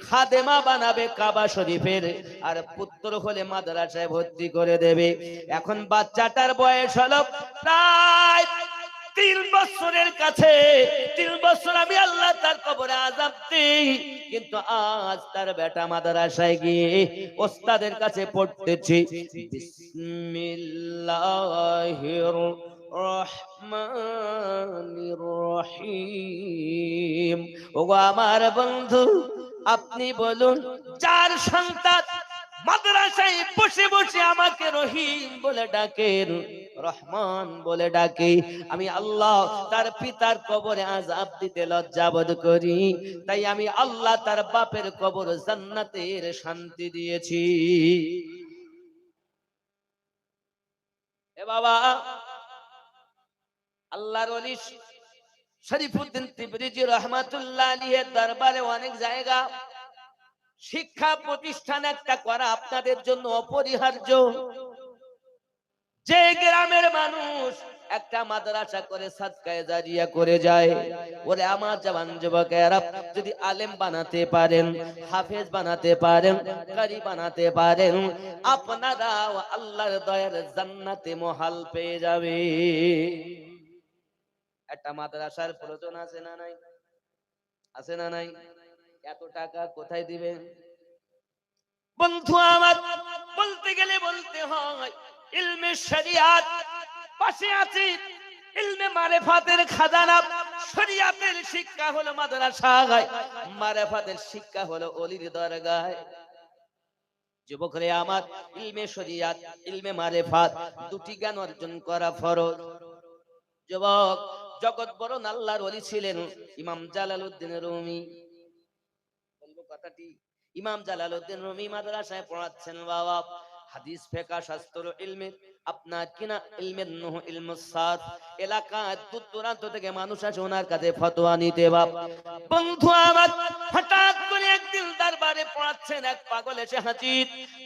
খাদেমা বানাবে কাবা শরীফের, আর পুত্র হলে মাদ্রাসায় ভর্তি করে দেবে। এখন বাচ্চাটার বয়স হলো প্রায় 3 বছরের কাছে। 3 বছর আমি আল্লাহ তার কবরে আযাব দিই, কিন্তু আজ তার বেটা মাদ্রাসায় গিয়ে ওস্তাদের কাছে পড়তেছে বিসমিল্লাহির রহমানির রহিম। ওগো আমার বন্ধু, আপনি বলুন, যার সন্তান মাদ্রাসায় বসে বসে আমাকে রহিম বলে ডাকেন, রহমান বলে ডাকে, আমি আল্লাহ তার পিতার কবরে আযাব দিতে লজ্জাবোধ করি, তাই আমি আল্লাহ তার বাপের কবর জান্নাতের শান্তি দিয়েছি। এ বাবা, আল্লাহর ওলি শরীফুদ্দীন তিবরিজি রহমাতুল্লাহ আলাইহির দরবারে অনেক জায়গা শিক্ষা প্রতিষ্ঠান একটা করা আপনাদের জন্য অপরিহার্য। যে গ্রামের মানুষ একটা মাদ্রাসা করে সাদকায়ে জারিয়া করে যায়, ওরে আমার জওয়ান যুবকেরা, যদি আলেম বানাতে পারেন, হাফেজ বানাতে পারেন, কারি বানাতে পারেন, আপনারা আল্লাহর দয়ার জান্নাতে মহাল পেয়ে যাবে। একটা মাদ্রাসার প্রয়োজন আছে না নাই? আছে না নাই? এত টাকা কোথায় দিবেন? বন্ধু আমার, বলতে গেলে বলতে হয়, ইলমে শরিয়াত পাশে আছে, ইলমে মারিফাতের খাজানা। শরিয়াতের শিক্ষা হলো মাদ্রাসায়, মারিফাতের শিক্ষা হলো ওলির দরগায়। যুবকরে আমার, ইলমে শরিয়াত, ইলমে মারিফাত দুটি জ্ঞান অর্জন করা ফরজ। যুবক, জগৎ বড় আল্লাহর ওলি ছিলেন ইমাম জালালউদ্দিন রুমি। বলবো কথাটি, ইমাম জালালউদ্দিন রুমি মাদ্রাসায় পড়াচ্ছেন বাবা, হাদিস, ফিকহ, শাস্ত্র, ইলমে আপনার কিনা ইলমের নূহ, ইলমুস সাদ, এলাকার দূর দূরান্ত থেকে মানুষ আসে ওনার কাছে ফতোয়া নিতে। বাপ বন্ধু আমার, হঠাৎ করে একদিন দরবারে পড়াচ্ছেন, এক পাগল এসে হাজির।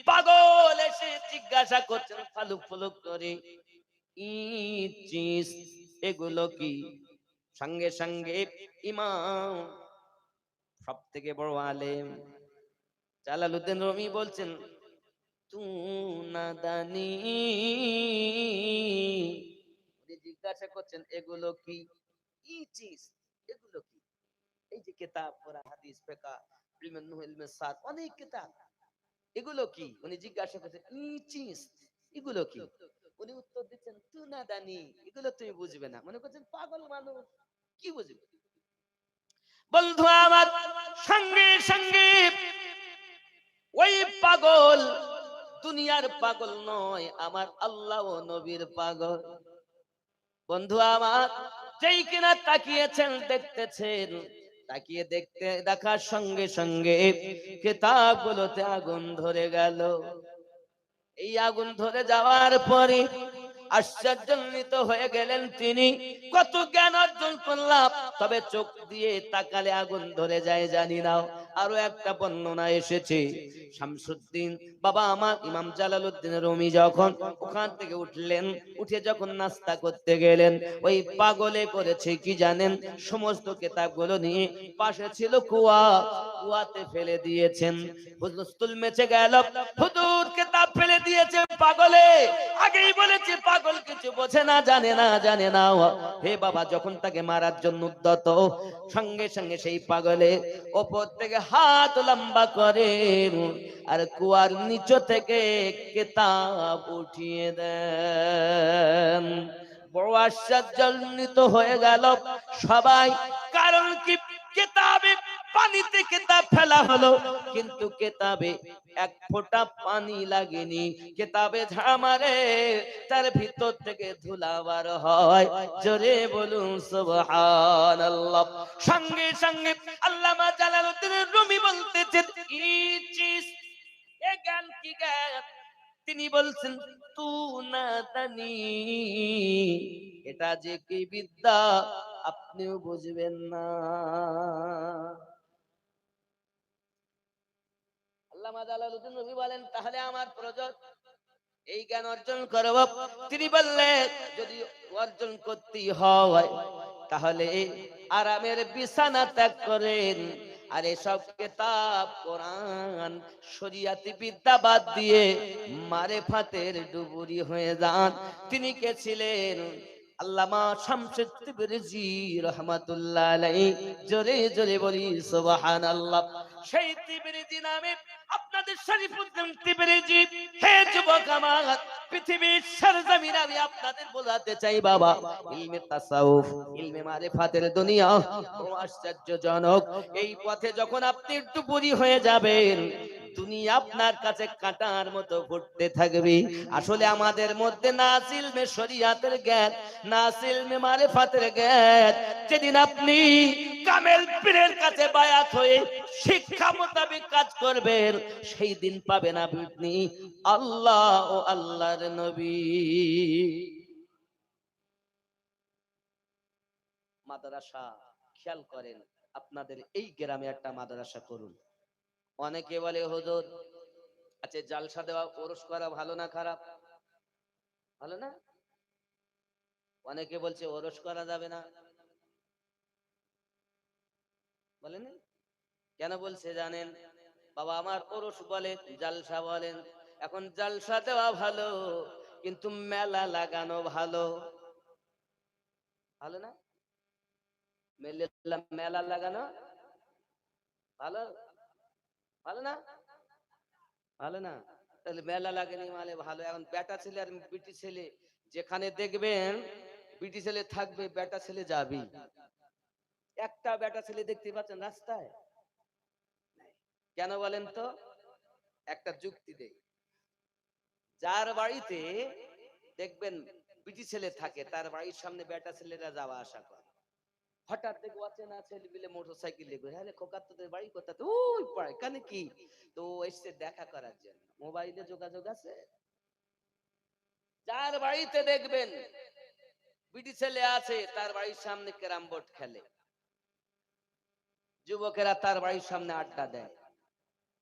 পাগল এসে জিজ্ঞাসা করছেন ফালুক ফুলুক করে, চিজ এগুলো কি? সঙ্গে সঙ্গে ইমাম, সব থেকে বড় আলেম, জালালউদ্দিন রুমি বলছেন তু না দানি, উনি জিজ্ঞাসা করছেন এগুলো কি, কি চিজ, এগুলো কি? এই যে কিতাব পড়া, হাদিস ফিকহ, ইলমে নুহ, ইলমে সাদ, অনেক কিতাব, এগুলো কি? উনি জিজ্ঞাসা করছেন ই চিজ, এগুলো কি? উনি উত্তর দিচ্ছেন তু না দানি, এগুলো তুমি বুঝবে না। মনে করছেন পাগল মানুষ, কি বুঝবে? বন্ধু আমার, সঙ্গে সঙ্গে ওই পাগল দুনিয়ার পাগল নয়, আমার আল্লাহ ও নবীর পাগল। বন্ধু আমার, যেই কিনা তাকিয়েছেন, দেখতেছেন, তাকিয়ে দেখতে দেখার সঙ্গে সঙ্গে কিতাবগুলোতে আগুন ধরে গেল। এই আগুন ধরে যাওয়ার পরে আশ্চর্যান্বিত হয়ে গেলেন তিনি। কত জ্ঞান অর্জন করলাম, তবে চোখ দিয়ে তাকালে আগুন ধরে যায় জানি না। আরো একটা বর্ণনা এসেছে, শামসুদ্দিন বাবা আমার ইমাম জালালউদ্দিন রুমি যখন ওখান থেকে উঠলেন, উঠে যখন নাস্তা করতে গেলেন, ওই পাগলে করেছে কি জানেন? সমস্ত কিতাবগুলো নিয়ে পাশে ছিল কুয়া, কুয়াতে ফেলে দিয়েছেন। হুজুর মেচে গেল, হুজুর কিতাব ফেলে দিয়েছে পাগলে। আগেই বলেছে পাগল কিছু বোঝে না, জানে না, জানে না। হে বাবা, যখন তাকে মারার জন্য উদ্যত, সঙ্গে সঙ্গে সেই পাগলে ওপর থেকে হাত লম্বা করে আর কুয়ার নিচ থেকে কিতাব উঠিয়ে দেন। বড় আশ্চর্যান্বিত হয়ে গেল সবাই। কারণ কি? কিতাবে পানিতে কিতাব ফেলা হলো, কিন্তু কিতাবে এক ফোঁটা পানি লাগেনি। কিতাবে ঝাড়া মারে, তার ভিতর থেকে ধুলা বার হয়। জোরে বলুন সুবহানাল্লাহ। সঙ্গে সঙ্গে আল্লামা জালালউদ্দিন রুমি বলতেছেন ইচিস, এ জ্ঞান কি জ্ঞান? তিনি বলছেন তু না দানি, এটা যে কি বিদ্যা আপনিও বুঝবেন না। আল্লামা জালালউদ্দিন রুমি বলেন তাহলে আমার প্রয়োজন এই জ্ঞান অর্জন করব। তিনি বললেন যদি অর্জন করতেই হয় তাহলে আরামের বিছানা ত্যাগ করেন, আর এসব কিতাব কোরআন শরিয়াতি বিদ্যা বাদ দিয়ে মারেফাতের ডুবুরি হয়ে যান। তিনি কে ছিলেন? আল্লামা শামসুদ তিবরিজি রাহমাতুল্লাহ আলাইহি। জোরে জোরে বলি সুবহানাল্লাহ। সেই তিবরিজি নামে আপনাদের শরীফুদ্দিন তিবরিজি। হে যুবক আমার, পৃথিবীর সরজমিনে আমি আপনাদের বোঝাতে চাই বাবা, ইলমে তাসাউফ, ইলমে মারিফাতের দুনিয়া ও আশ্চর্যজনক। এই পথে যখন আপনি একটু বুড়ি হয়ে যাবেন, দুনিয়া আপনার কাছে কাঁটার মতো ঘুরতে থাকবে। আসলে আমাদের মধ্যে না আছে ইলমে শরিয়াতের জ্ঞান, না আছে ইলমে মারিফাতের জ্ঞান। যেদিন আপনি কামেল পীরের কাছে বায়াত হয়ে শিক্ষা মোতাবেক কাজ করবেন, সেই দিন পাবেন আপনি আল্লাহ ও আল্লাহর নবী। মাদ্রাসা খেয়াল করেন, আপনাদের এই গ্রামে একটা মাদ্রাসা করুন। অনেকে বলে হুজুর, আচ্ছা জালসা দেওয়া ওরস করা ভালো না খারাপ? ভালো না? অনেকে বলছে ওরস করা যাবে না, বলেন কেন বলছে জানেন? বাবা আমার, ওরস বলেন, জালসা বলেন। এখন জালসা দেওয়া ভালো, কিন্তু মেলা লাগানো ভালো। ভালো না? মেলা লাগানো ভালো? ভালো না? ভালো না? তাহলে মেলা লাগেনি মানে ভালো। এখন বেটা ছেলে আর বিটি ছেলে যেখানে দেখবেন বিটি ছেলে থাকবে, বেটা ছেলে যাবি। একটা বেটা ছেলে দেখতে পাচ্ছেন রাস্তায়? কেন বলেন তো? একটা যুক্তি দেই। যার বাড়িতে দেখবেন বিটি ছেলে থাকে, তার বাড়ির সামনে বেটা ছেলেরা যাওয়া আসা করে। হঠাৎ দেখো অচেনা ছেলে মিলে মোটরসাইকেলে ঘুরে, আরে খোকা তোদের বাড়ি কোথায়? তো ওই পাড়ায়। কেন কি? তো এসে দেখা করার জন্য। মোবাইলে যোগাযোগ আছে। যার বাড়িতে দেখবেন বিটি ছেলে আছে, তার বাড়ির সামনে ক্যারাম বোর্ড খেলে, যুবকেরা তার বাড়ির সামনে আড্ডা দেয়।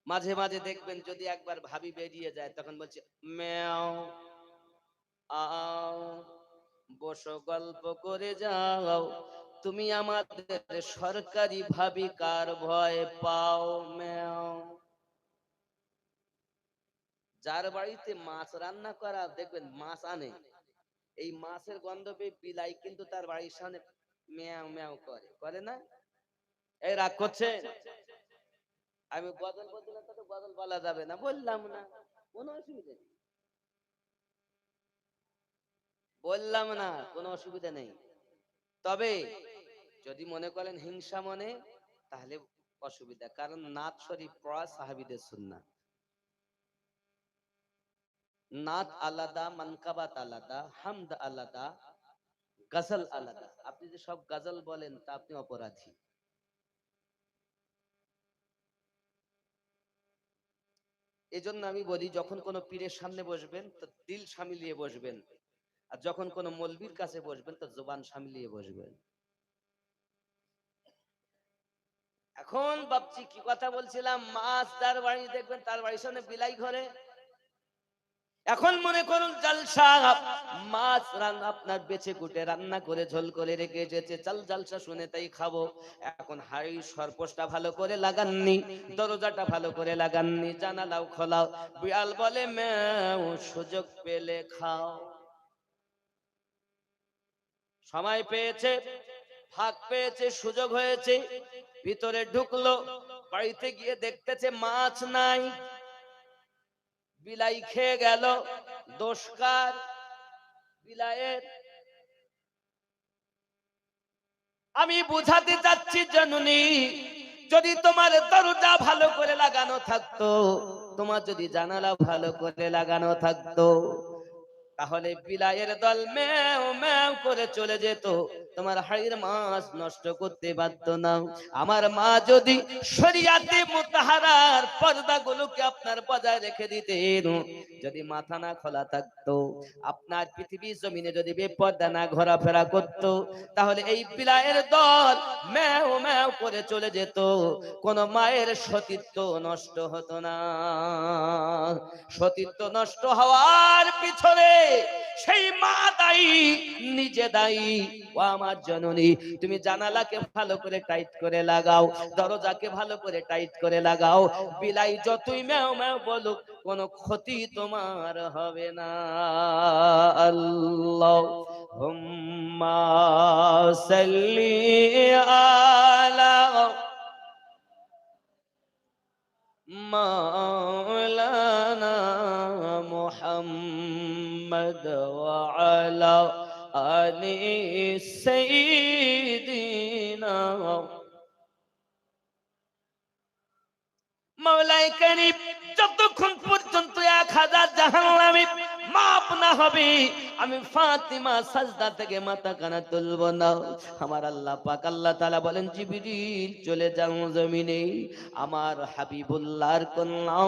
মাঝে মাঝে দেখবেন যদি একবার ভাবি বেরিয়ে যায়, তখন বলছে ম্যাও আও, বসো গল্প করে যাও, তুমি আমাদের সরকারি ভাবি কার ভয় পাও ম্যাও। যার বাড়িতে মাছ রান্না করা দেখবেন মাছ আনে, এই মাছের গন্ধ পেয়ে বিলাই কিন্তু তার বাড়ির সামনে ম্যাও ম্যাও করে, করে না? এই রাগ করছে? আমি গজল বলছিলাম, তো গজল বলা যাবে না, বললাম না, কোনো অসুবিধা নেই, বললাম না, কোনো অসুবিধা নেই। তবে যদি মনে করেন হিংসা মনে, তাহলে অসুবিধা, কারণ নাত শরীফ পড়া সাহাবীদের সুন্নাত। নাত আলাদা, মানকাবাত আলাদা, হামদ আলাদা, গজল আলাদা। আপনি যে সব গজল বলেন তা আপনি অপরাধী। এজন্য আমি বলি, যখন কোনো পীরের সামনে বসবেন তো দিল সামিলিয়ে বসবেন, আর যখন কোনো মৌলবীর কাছে বসবেন তো জবান সামিলিয়ে বসবেন। এখন বাপজি কি কথা বলছিলাম, মাছ তার বাড়ি দেখবেন তার বাড়ির সামনে বিলাই ঘরে। এখন মনে করুন জালসা, মাছ আপনার বেছে কুটে রান্না করে ঝোল করে রেখে এসেছে, চাল জালসা শুনে তাই খাবো। এখন হাড়ি সরপোষটা ভালো করে লাগাননি, দরজাটা ভালো করে লাগাননি, জানালাও খোলাও। বিড়াল বলে ম্যাও, সুযোগ পেলে খাও। সময় পেয়েছে, ফাঁক পেয়েছে, সুযোগ হয়েছে, ভিতরে ঢুকলো, বাড়িতে গিয়ে দেখতেছে মাছ নাই, বিলাই খেয়ে গেল। দোষকার বিলায়ের? আমি বুঝাতে চাচ্ছি জননী, যদি তোমার দরজা ভালো করে লাগানো থাকতো, তোমার যদি জানালা ভালো করে লাগানো থাকতো, তাহলে বিলায়ের দল ম্যাও ম্যাও করে চলে যেত, তোমার হাড়ির মাছ নষ্ট করতে পারত না। আমার মা যদি শরিয়াতে মুতাহারার পর্দাগুলোকে আপনার বজায় রেখে দিতেন, যদি মাথা না খোলা থাকতো, আপনার পৃথিবীর জমিনে যদি বেপর্দা না ঘোরাফেরা করত, তাহলে এই বিলায়ের দল ম্যাও ম্যাও করে চলে যেত, কোন মায়ের সতীত্ব নষ্ট হতো না। সতীত্ব নষ্ট হওয়ার পিছনে সেই মা দায়ী, নিজে দায়ী। ও আমার জননী, তুমি জানালাকে ভালো করে টাইট করে লাগাও, দরজাকে ভালো করে টাইট করে লাগাও, বিলাই যতই ম্যাও ম্যাও বলুক কোনো ক্ষতি তোমার হবে না। আল্লাহুম্মা সাল্লি আলা মাওলানা মুহাম্মদ ওয়া আলা আলি সাইয়্যিদিনা। মাওলাই কারীম, যতক্ষণ পর্যন্ত 1000 জাহান্নামী মাপ না হবে, আমি ফাতিমা সাজদা থেকে মাথা কানা তুলব না। আমার আল্লাহ পাক আল্লাহ তাআলা বলেন, জিবরিল চলে যাও জমিনে, আমার হাবিবুল্লাহর কন্যা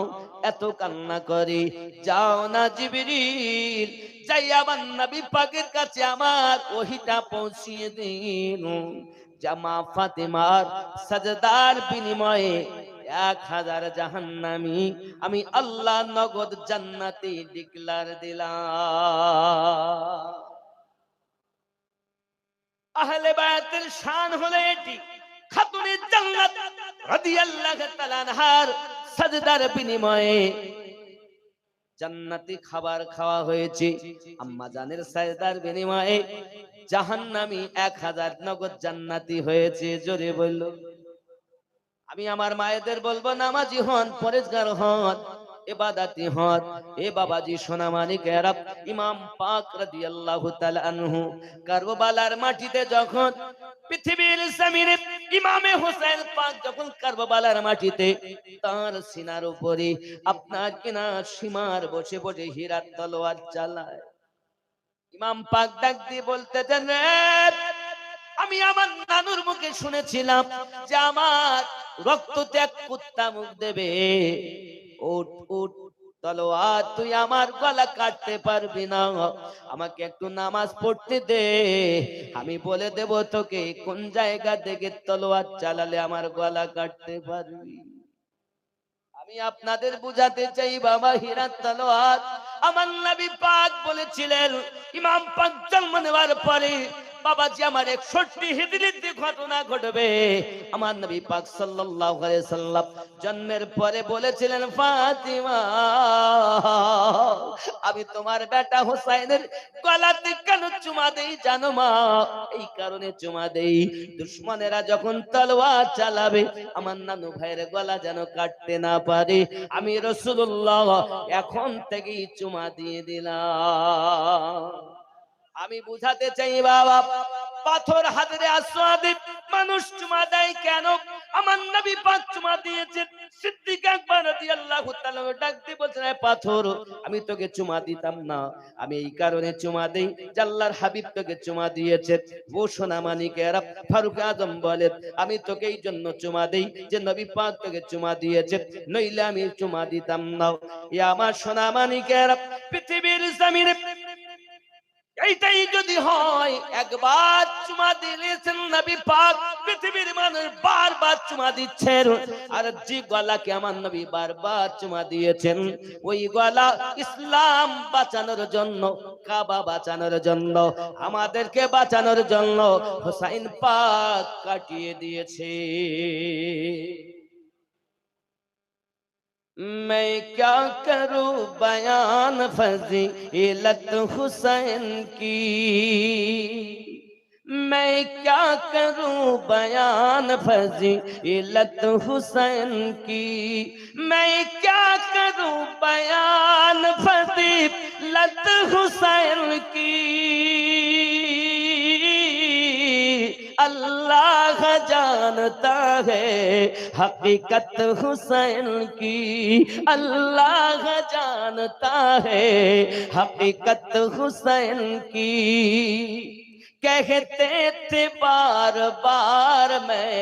এত কান্না করে, যাও না জিবরিল, যাই আমার নবী পাকের কাছে আমার ওহীটা পৌঁছিয়ে দিন, জামা ফাতিমার সাজদার বিনিময়ে 1000 জাহান্নামী আমি আল্লাহ নগদ জান্নাতি ডিক্লার দিলাম। আহলে বায়াতের শান হলো এটি। খাতুনে জান্নাত রাদিয়াল্লাহু তাআলা আনহার সাজদার বিনিময়ে জান্নাতি খাবার খাওয়া হয়েছে, আম্মা জানের সাজদার বিনিময়ে জাহান্নামী 1000 নগদ জান্নাতি হয়েছে। জোরে বলল। আমি আমার মায়েদের বলবো, নামাজি হন, পরেজগার হন, ইবাদতি হন। এ বাবাজি সোনা মানিকেরা, ইমাম পাক রাদিয়াল্লাহু তাআলা আনহু কারবালার মাটিতে যখন পৃথিবীর জমিনে ইমামে হোসেন পাক যখন কারবালার মাটিতে তার সিনার উপরে আপনার কিনা সীমার বসে বসে হীরার তলোয়ার চালায়, ইমাম পাক ডাক দিয়ে বলতেছেন, আমি আমার নানুর মুখে শুনেছিলাম যে আমার রক্ত ত্যাগ কুত্তা মুখ দেবে, উঠ উঠ তলোয়ার, তুই আমার গলা কাটতে পারবি না, আমাকে একটু নামাজ পড়তে দে, আমি বলে দেব তোকে কোন জায়গা থেকে তলোয়ার চালালে আমার গলা কাটতে পারবি। আমি আপনাদের বুঝাতে চাই বাবা, হীরার তলোয়ার আমার নবী পাক বলেছিলেন, ইমাম পাক জন্ম নেওয়ার পরে বাবাজি আমার 61 হিজরিতে ঘটনা ঘটবে। আমার নবী পাক সাল্লাল্লাহু আলাইহি সাল্লাম জন্মের পরে বলেছিলেন, ফাতিমা আমি তোমার বেটা হোসাইনের গলাতে কেন চুমা দেই জানো মা? এই কারণে চুমা দেই, দুশমনেরা যখন তলোয়ার চালাবে আমার নানু ভাইয়ের গলা যেন কাটতে না পারে। আমি রাসূলুল্লাহ এখন থেকেই চুমা দিয়ে দিলাম। আমি বুঝাতে চাই বাবা, পাথর হাজরে আসওয়াদে মানুষ চুমা দেয় কেন? আমার নবী পাক চুমা দিয়েছেন। সিদ্দিক আকবর রাদিয়াল্লাহু তাআলা ডাক দিয়ে বলছেন, পাথর আমি তোকে চুমা দিতাম না, আমি এই কারণে চুমা দেই যে আল্লাহর হাবিব তোকে চুমা দিয়েছে। ও সোনা মানিকেরা, ফারুক আজম বলেন আমি তোকে এই জন্য চুমা দেই যে নবী পাক তোকে চুমা দিয়েছে, নইলে আমি চুমা দিতাম না। এ আমার সোনা মানিকেরা, পৃথিবীর জমিনে এইটাই যদি হয়, একবার চুমা দিয়েছেন নবী পাক, পৃথিবীর মানুষ বারবার চুমা দিচ্ছেন। আর যে গলাকে আমার নবী বারবার চুমা দিয়েছেন, ওই গলা ইসলাম বাঁচানোর জন্য, কাবা বাঁচানোর জন্য, আমাদেরকে বাঁচানোর জন্য হোসাইন পাক কাটিয়ে দিয়েছে। मैं क्या करूं बयान फजीलत हुसैन की, मैं क्या करूं बयान फजीलत हुसैन की, मैं क्या करूं बयान फजीलत हुसैन की। अल्लाह जानता है हकीकत हुसैन की, अल्लाह जानता है हकीकत हुसैन की। कहते थे बार बार मैं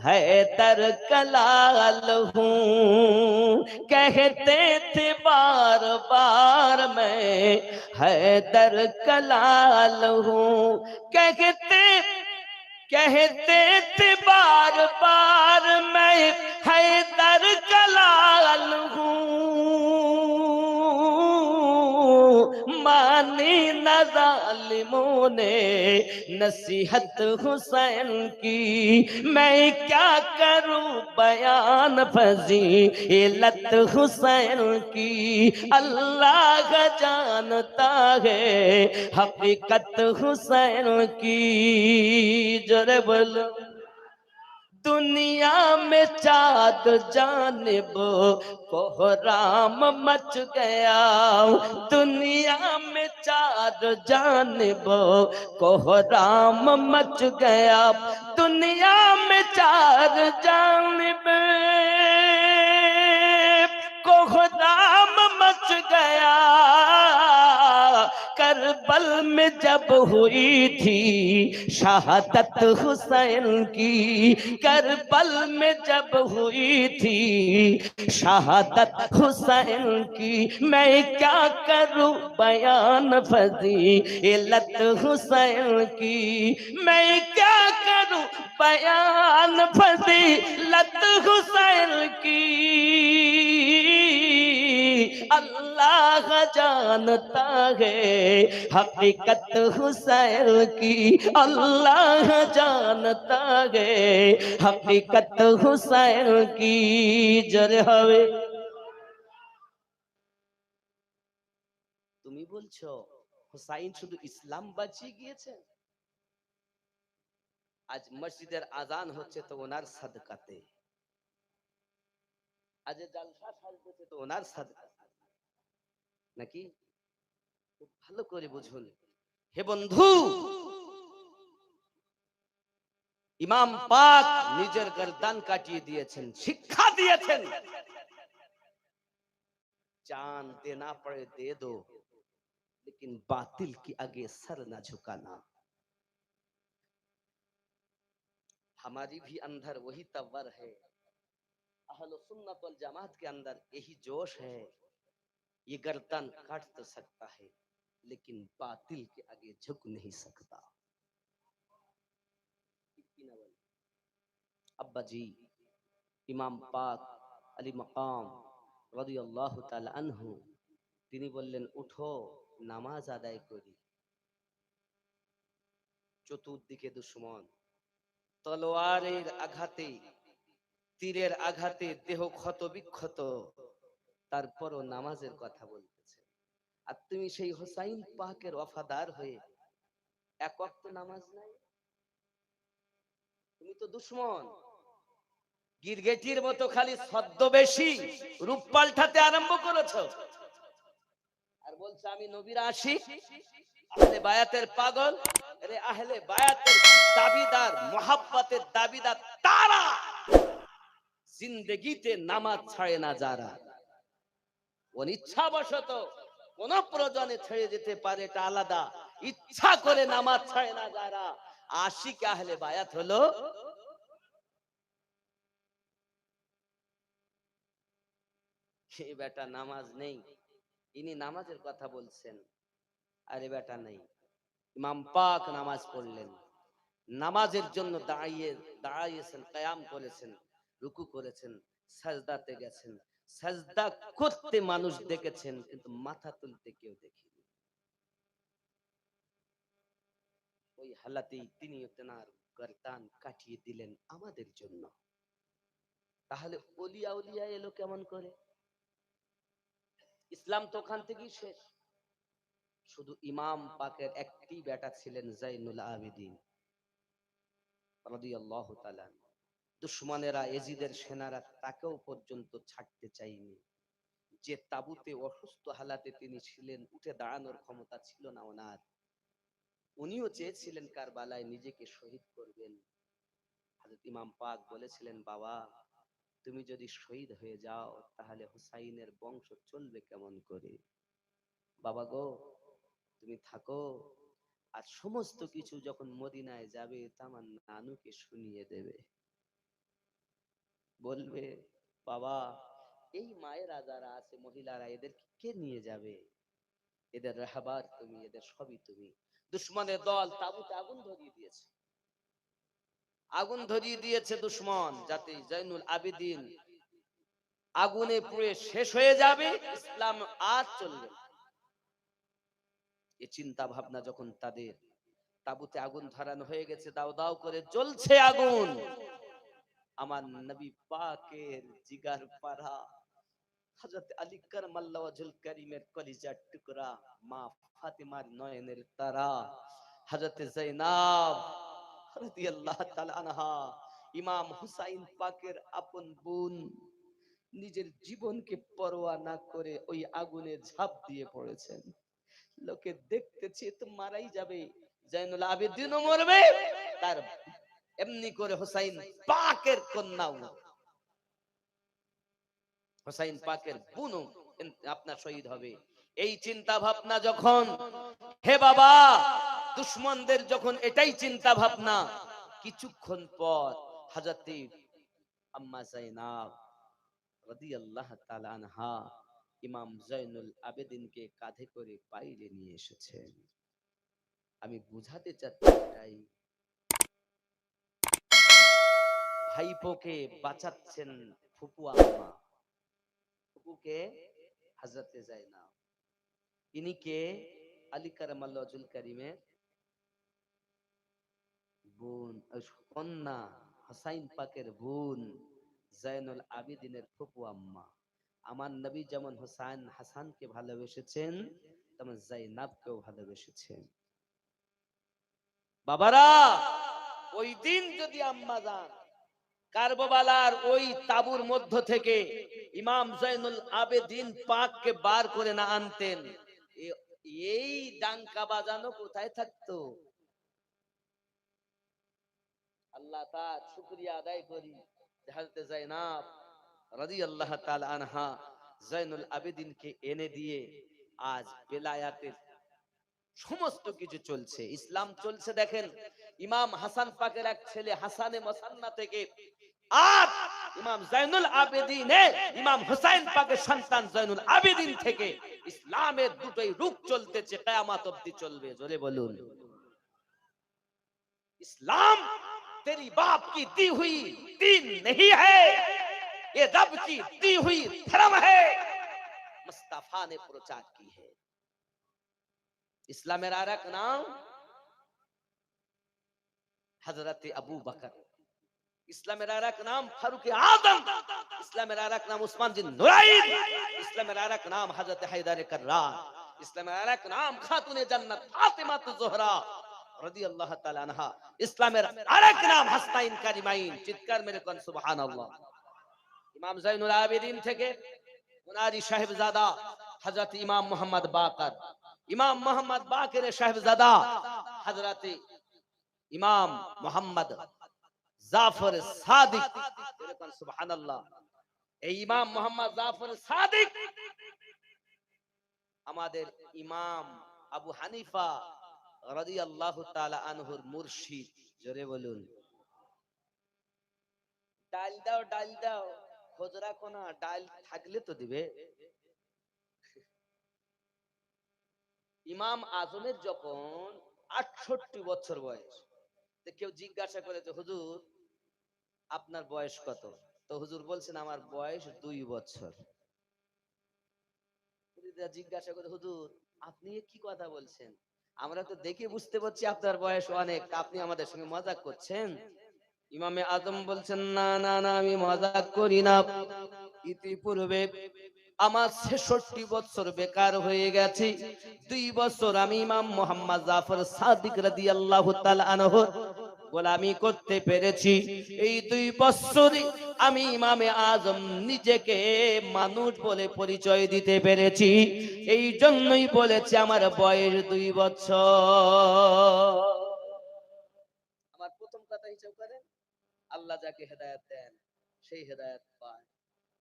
हैदर कलाल हूँ, कहते थे बार बार मैं हैदर कलाल हूँ, कहते थे बार बार मैं हैदर कलाल हूँ। मानी न जालिमों ने नसीहत हुसैन की, मैं क्या करूं बयान फजीलत हुसैन की। अल्लाह जानता है हकीकत हुसैन की। जोरे बोलो, दुनिया में चाँद जानिब कोहराम मच गया, दुनिया में चाँद जानिब कोहराम मच गया, दुनिया में चार जानिब कोहराम मच गया। करबल में जब हुई थी शहादत हुसैन की, करबल में जब हुई थी शहादत हुसैन की, मैं क्या करूं बयान फजीलत हुसैन की, मैं क्या करूं बयान फजीलत हुसैन की। अल्लाह जानता है हकीकत हुसैन की, अल्लाह जानता है हकीकत हुसैन की। জোরে হবে। তুমি বলছো হুসাইন শুধু ইসলাম বাঁচিয়ে গিয়েছেন? আজ মসজিদের আজান হচ্ছে তো ওনার সাদকাতে, আজ জালসা সাজতেছে তো ওনার সাদকাতে নাকি? খুব ভালো করে বুঝুন হে বন্ধু। ইমাম পাক নিজের গর্দান কাটিয়ে দিয়েছেন, শিক্ষা দিয়েছেন, जान देना पड़े दे दो, लेकिन बातिल के आगे सर ना झुकाना। हमारी भी अंदर वही तवर है, अहले सुन्नत वल जमात के अंदर यही जोश है, ये गर्दन काट तो सकता है लेकिन बातिल के आगे झुक नहीं सकता। अब्बा जी इमाम पाक अली मकाम রাদিয়াল্লাহু তাআলা আনহু তিনি বললেন, উঠো নামাজ আদায় করি। চতুর্দিকে দুশ্মন, তলোয়ারের আঘাতে, তীরের আঘাতে দেহ ক্ষত বিক্ষত, তারপরও নামাজের কথা বলতেছে। আর তুমি সেই হোসাইন পাকের ওয়াফাদার হয়ে এক ওয়াক্ত নামাজ নাই। তুমি তো দুশ্মন, গিরগেটির মতো খালি ছদ্মবেশী রূপ পাল্টাতে আরম্ভ করেছো, আর বলছো আমি নবীর আশিক, আহলে বায়াতের পাগল। আরে আহলে বায়াতের দাবিদার, মুহাব্বতের দাবিদার তারা জিন্দেগিতে নামাজ ছাড়ে না যারা, অনিচ্ছাবশত কোন প্রয়োজনে ছেড়ে যেতে পারে এটা আলাদা, ইচ্ছা করে নামাজ ছাড়ে না যারা, আশিক আহলে বায়াত হলো এই বেটা নামাজ নেই, ইনি নামাজের কথা বলছেন, আরে বেটা নেই। ইমাম পাক নামাজ পড়লেন, নামাজের জন্য দাঁড়িয়েছেন, কিয়াম করেছেন, রুকু করেছেন, সাজদাতে গেছেন, সাজদা করতে মানুষ দেখেছেন কিন্তু মাথা তুলতে কেউ দেখেনি। ওই হালাতেই তিনি তেনার গর্দান কাটিয়ে দিলেন আমাদের জন্য। তাহলে ওলিয়া উলিয়া এলো কেমন করে? ইসলাম তো ওখান থেকেই শেষ। শুধু ইমাম পাকের একটি বেটা ছিলেন জাইনুল আবেদিন রাদিয়াল্লাহু তাআলা। দুশমনেরা, এজিদের সেনারা তাকেও পর্যন্ত ছাড়তে চায়নি। যে তাবুতে অসুস্থ হালাতে তিনি ছিলেন, উঠে দাঁড়ানোর ক্ষমতা ছিল না ওনার, উনিও চেয়েছিলেন কারবালায় নিজেকে শহীদ করবেন। হযরত ইমাম পাক বলেছিলেন, বাবা তুমি যদি শহীদ হয়ে যাও তাহলে হুসাইনের বংশ চলবে কেমন করে? বাবা গো তুমি থাকো, আর সমস্ত কিছু যখন মদিনায় যাবে তা আমার নানুকে শুনিয়ে দেবে, বলবে বাবা এই মায়েরা যারা আছে, মহিলারা, এদেরকে কে নিয়ে যাবে? এদের রাহবার তুমি, এদের সবই তুমি। দুশমনের দল তাবুতে আগুন ধরিয়ে দিয়েছে, আগুন ধরিয়ে দিয়েছে দুশমন, যাতে জাইনুল আবেদিন আগুনে পুড়ে শেষ হয়ে যাবে, ইসলাম আর চলবে না। এই চিন্তা ভাবনা যখন তাদের, তাবুতে আগুন ধরানো হয়ে গেছে, দাও দাও করে জ্বলছে আগুন, আমার নবী পাকের জিগার পারা হযরত আলী কাররামাল্লাহু ওয়াজহুল কারীমের কলিজার টুকরা, মা ফাতেমার নয়নের তারা, হযরত যায়েনাব রাদিয়াল্লাহু তাআলা আনহা, ইমাম হুসাইন পাকের আপন বোন, নিজের জীবনকে পরোয়া না করে ওই আগুনে ঝাঁপ দিয়ে পড়েছেন। লোকে দেখতেছে তো মারাই যাবে, জাইনুল আবেদিনও মরবে, তার এমনি করে হুসাইন পাকের কন্যাও, হুসাইন পাকের বোনও আপনার শহীদ হবে। এই চিন্তা ভাবনা যখন, হে বাবা, দুশমনদের যখন এটাই চিন্তা ভাবনা, কিছুক্ষণ পর হযরত আম্মা যায়েনাব রাদিয়াল্লাহু তাআলা আনহা ইমাম জাইনুল আবেদিনকে কাঁধে করে বাইরে নিয়ে এসেছেন। আমি বুঝাতে চাচ্ছি এটাই, ভাইপোকে বাঁচাচ্ছেন ফুপু আম্মা, ফুপুকে হযরতে যায়েনাব, ইনি কে? আলী কাররামাল্লাহু ওয়াজহুল কারীমের বোন, কন্যা, হুসাইন পাকের বোন, জাইনুল আবেদিনের ফুপু আম্মা। আমার নবী যেমন হুসাইন হাসানকে ভালোবেসেছেন, তেমন যায়েনাবকেও ভালোবেসেছেন। বাবারা, ওই দিন যদি আম্মা যান কারবালার ওই তাবুর মধ্য থেকে ইমাম জাইনুল আবেদিন পাককে বার করে না আনতেন, এই ডাঙ্কা বাজানো কোথায় থাকতো? আল্লাহ তার শুকরিয়া আদায় করি, হযরত যায়েনাব রাদিয়াল্লাহু তাআলা আনহা জাইনুল আবেদিনকে এনে দিয়ে আজ বেলায়াতের সমস্ত কিছু চলছে, ইসলাম চলছে। দেখেন ইমাম হাসান পাকের এক ছেলে হাসানে মুসান্না থেকে, আর ইমাম জাইনুল আবেদিনে ইমাম হুসাইন পাকের সন্তান জাইনুল আবেদিন থেকে ইসলামের দুটোই রূপ চলতেছে, কিয়ামত অবধি চলবে। জোরে বলুন इस्लाम तेरी बाप की दी हुई दीन नहीं है, ये रब की दी हुई धर्म है, मुस्तफा ने प्रचार की है। इस्लामेर आरेक नाम হযরতে আবু বকর, ইসলামের আর এক নাম ফারুক আযম, ইসলামের আর এক নাম উসমান জিন নুরাইন, ইসলামের আর এক নাম হযরতে হায়দার কাররান, ইসলামের আর এক নাম খাতুনে জান্নাত ফাতেমা জোহরা রাদিয়াল্লাহু তাআলা আনহা, ইসলামের আর এক নাম হাসনাইন কারিমাইন। চিৎকার মেরে কোন সুবহানাল্লাহ। ইমাম জাইনুল আবেদিন থেকে উনারি সাহেবজাদা হযরত ইমাম মোহাম্মদ বাকর, ইমাম মোহাম্মদ বাকের সাহেবজাদা হযরত ইমাম মোহাম্মদ জাফর সাদিক, এরকম সুবহানাল্লাহ। এই ইমাম মোহাম্মদ জাফর সাদিক আমাদের ইমাম আবু হানিফা রাদিয়াল্লাহু তাআলা আনহুর মুর্শিদ। জোরে বলুন। ডাল দাও ডাল দাও, খোঁজ রাখো না, ডাল থাকলে তো দিবে। ইমাম আজমের যখন 68 বছর বয়স, তো কেউ জিজ্ঞাসা করে যে হুজুর আপনার বয়স কত? তো হুজুর বলছেন আমার বয়স 2 বছর। জিজ্ঞাসা করে হুজুর আপনি কি কথা বলছেন, আমরা তো দেখে বুঝতে পারছি আপনার বয়স অনেক, আপনি আমাদের সঙ্গে মজাক করছেন। ইমামে আজম বলছেন না না না, আমি মজাক করি না। ইতিপূর্বে আমার 66 বছর বেকার হয়ে গেছে, 2 বছর আমি ইমাম মোহাম্মদ জাফর সাদিক রাদিয়াল্লাহু তাআলা আনহু গোলামি করতে পেরেছি। এই 2 বছরে আমি ইমামে আজম নিজেকে মানুষ বলে পরিচয় দিতে পেরেছি। এই জন্যই বলেছি আমার বয়স 2 বছর। আমার প্রথম কথা হিসাব করেন, আল্লাহ যাকে হেদায়েত দেন সেই হেদায়েত পায়,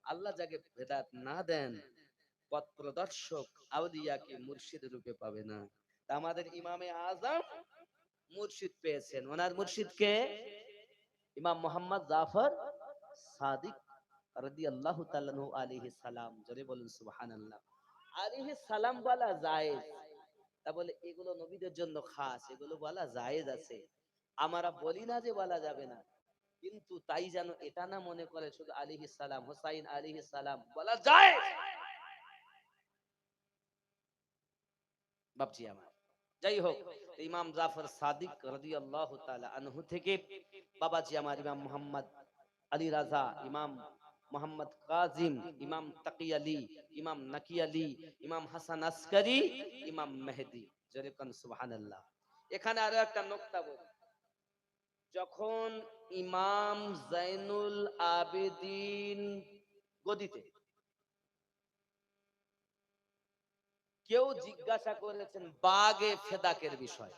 আল্লাহ যাকে হেদায়েত না দেন পথ প্রদর্শক আউলিয়াকে মুর্শিদ রূপে পাবে না। তা আমাদের ইমামে আজম মুর্শিদ পেয়েছেন। ওনার মুর্শিদকে ইমাম মোহাম্মদ জাফর সাদিক রাদিয়াল্লাহু তাআলা আনহু আলাইহিস সালাম। জোরে বলুন সুবহানাল্লাহ। আলাইহিস সালাম বলা জায়েজ, তা বলে এগুলো নবীদের জন্য খাস, এগুলো বলা জায়েজ আছে। আমরা বলি না যে বলা যাবে না, কিন্তু তাই যেন এটা না মনে করে শুধু আলাইহিস সালাম হুসাইন আলাইহিস সালাম বলা যায়। বাপজি আমার, যাই হোক, ইমাম জাফর সাদিক রাদিয়াল্লাহু তাআলা আনহু থেকে বাবাজি আমার ইমাম মুহাম্মদ আলী রাজা, ইমাম মোহাম্মদ কাজিম, ইমাম তাকি আলী, ইমাম নাকি আলী, ইমাম হাসান আসকারি, ইমাম মেহেদি। জোরে কোন সুবহানাল্লাহ। এখানে আরো একটা নোকতা বলি, যখন ইমাম জাইনুল আবেদিন গদিতে, কেউ জিজ্ঞাসা করেছেন বাগে ফেদাকের বিষয়,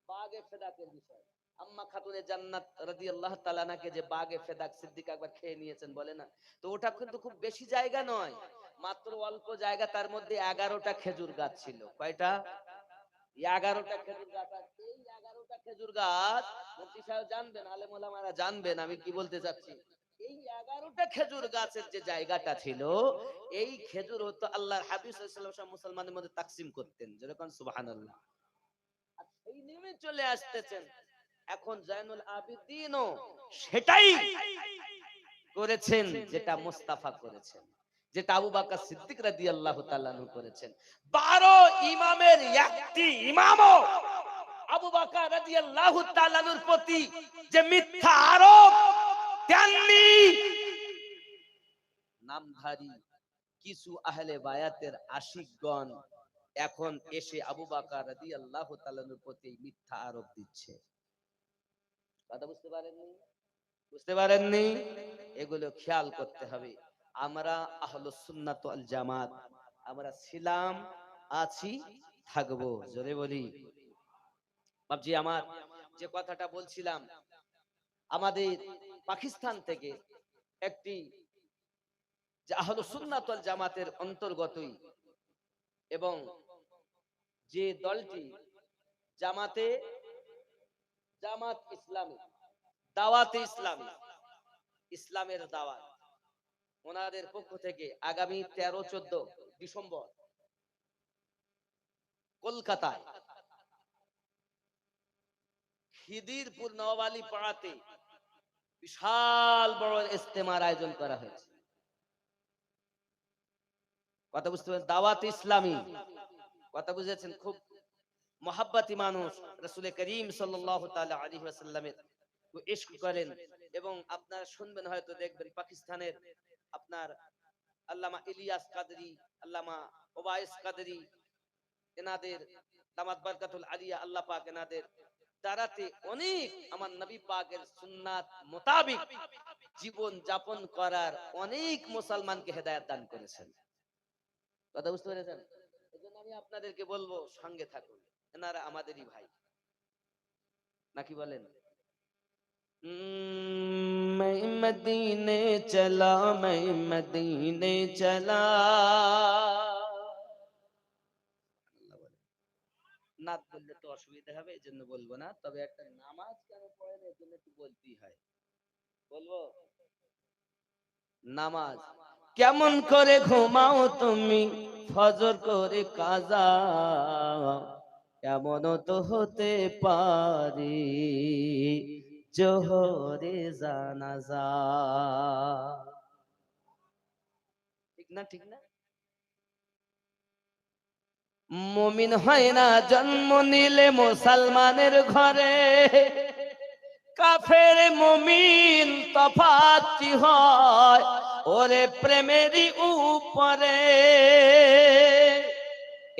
বাগে ফেদাকের বিষয়। আম্মা খাতুনে জান্নাত রাদিয়াল্লাহু তাআলা আনহাকে যে বাগে ফেদাক সিদ্দিক একবার খেয়ে নিয়েছেন বলে না, তো ওটা কিন্তু খুব বেশি জায়গা নয়, মাত্র অল্প জায়গা, তার মধ্যে 11টা খেজুর গাছ ছিল। কয়টা? 11টা খেজুর গাছ। আর এই 11টা খেজুর গাছ মুফতি সাহেব জানবেন, আলেম ওলামারা জানবেন আমি কি বলতে চাচ্ছি। এই 11টা খেজুর গাছের যে জায়গাটা ছিল, এই খেজুর হতো আল্লাহর হাবিব সাল্লাল্লাহু আলাইহি ওয়াসাল্লাম মুসলমানদের মধ্যে তাকসিম করতেন। যেরকম সুবহানাল্লাহ। আর সেই নেমে চলে আসতেছেন, এখন জাইনুল আবেদিনও সেটাই করেছেন যেটা মুস্তাফা করেছেন, যেটা আবু বকর সিদ্দিক রাদিয়াল্লাহু তাআলা আনহু করেছেন। 12 ইমামের একটি ইমামও আবু বকর রাদিয়াল্লাহু তাআলা আনহুর প্রতি যে মিথ্যা আরোপ দেননি, নামধারী কিছু আহলে বায়াতের আশিকগণ এখন এসে আবু বকর রাদিয়াল্লাহু তাআলা আনহুর প্রতি মিথ্যা আরোপ দিচ্ছে। কথা বুঝতে পারেননি? বুঝতে পারেননি? এগুলো খেয়াল করতে হবে। আমরা আহলুস সুন্নাত ওয়াল জামাত, আমরা ছিলাম, আছি, থাকবো। জোরে বলি। বাপজি আমার, যে কথাটা বলছিলাম, আমাদের পাকিস্তান থেকে একটি যে আহলুস সুন্নাত ওয়াল জামাতের অন্তর্গতই এবং যে দলটি জামাত ইসলামী, দাওয়াতে ইসলামী, ইসলামের দাওয়াত, ওনাদের পক্ষ থেকে আগামী 13-14 ডিসেম্বর কলকাতায় খিদিরপুর নওয়ালি পাড়াতে বিশাল বড় ইজতেমার আয়োজন করা হয়েছে। কথা বুঝতে পারছেন? দাওয়াত ইসলামী, কথা বুঝেছেন? খুব মহাব্বতী মানুষ, রাসূল করিম সাল্লাল্লাহু তাআলা আলাইহি ওয়াসাল্লামের ইশক করেন। এবং আপনারা শুনবেন, হয়তো দেখবেন, পাকিস্তানের আপনার আল্লামা ইলিয়াস কাদরি, আল্লামা ওবাইস কাদরি, এনাদের দামাত বারকাতুল আলিয়া, আল্লাহ পাক এনাদের দ্বারাতে অনেক আমার নবী পাকের সুন্নাত মোতাবেক জীবন যাপন করার অনেক মুসলমানকে হেদায়েত দান করেছেন। কথা বুঝতে পেরেছেন? এজন্য আমি আপনাদেরকে বলবো, সঙ্গে থাকুন, এনারা আমাদেরই ভাই, নাকি বলেন? मैं मदीने चला, मैं मदीने चला। নাত বললে তো অসুবিধা হবে, এই জন্য বলবো না। তবে একটা নামাজ কেন পড়েন, এর জন্য একটু বলতেই হয়। বলবো, নামাজ কেমন করে ঘুমাও তুমি ফজর করে কাজা, এমনও তো হতে পারে জোহরে জানাজা। ঠিক না? ঠিক না? মুমিন হয় না জন্ম নিলে মুসলমানের ঘরে, কাফের মুমিন তফাৎ কি হয় ওরে প্রেমেরই উপরে।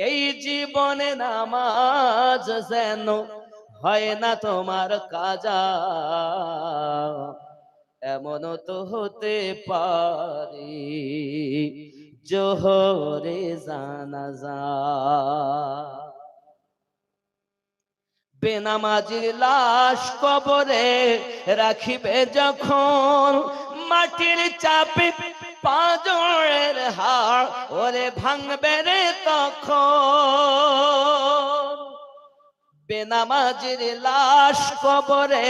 এই জীবনে নামাজ যেন হয় না তোমার কাজা, এমনও তো হতে পারে জোহরে জানাজা। বেনামাজির লাশ কবরে রাখিবে যখন, মাটির চাপে পাঁজরের হাড় ওরে ভাঙবে রে তখন। বেনামাজির লাশ কবরে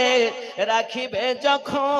রাখিবে যখন।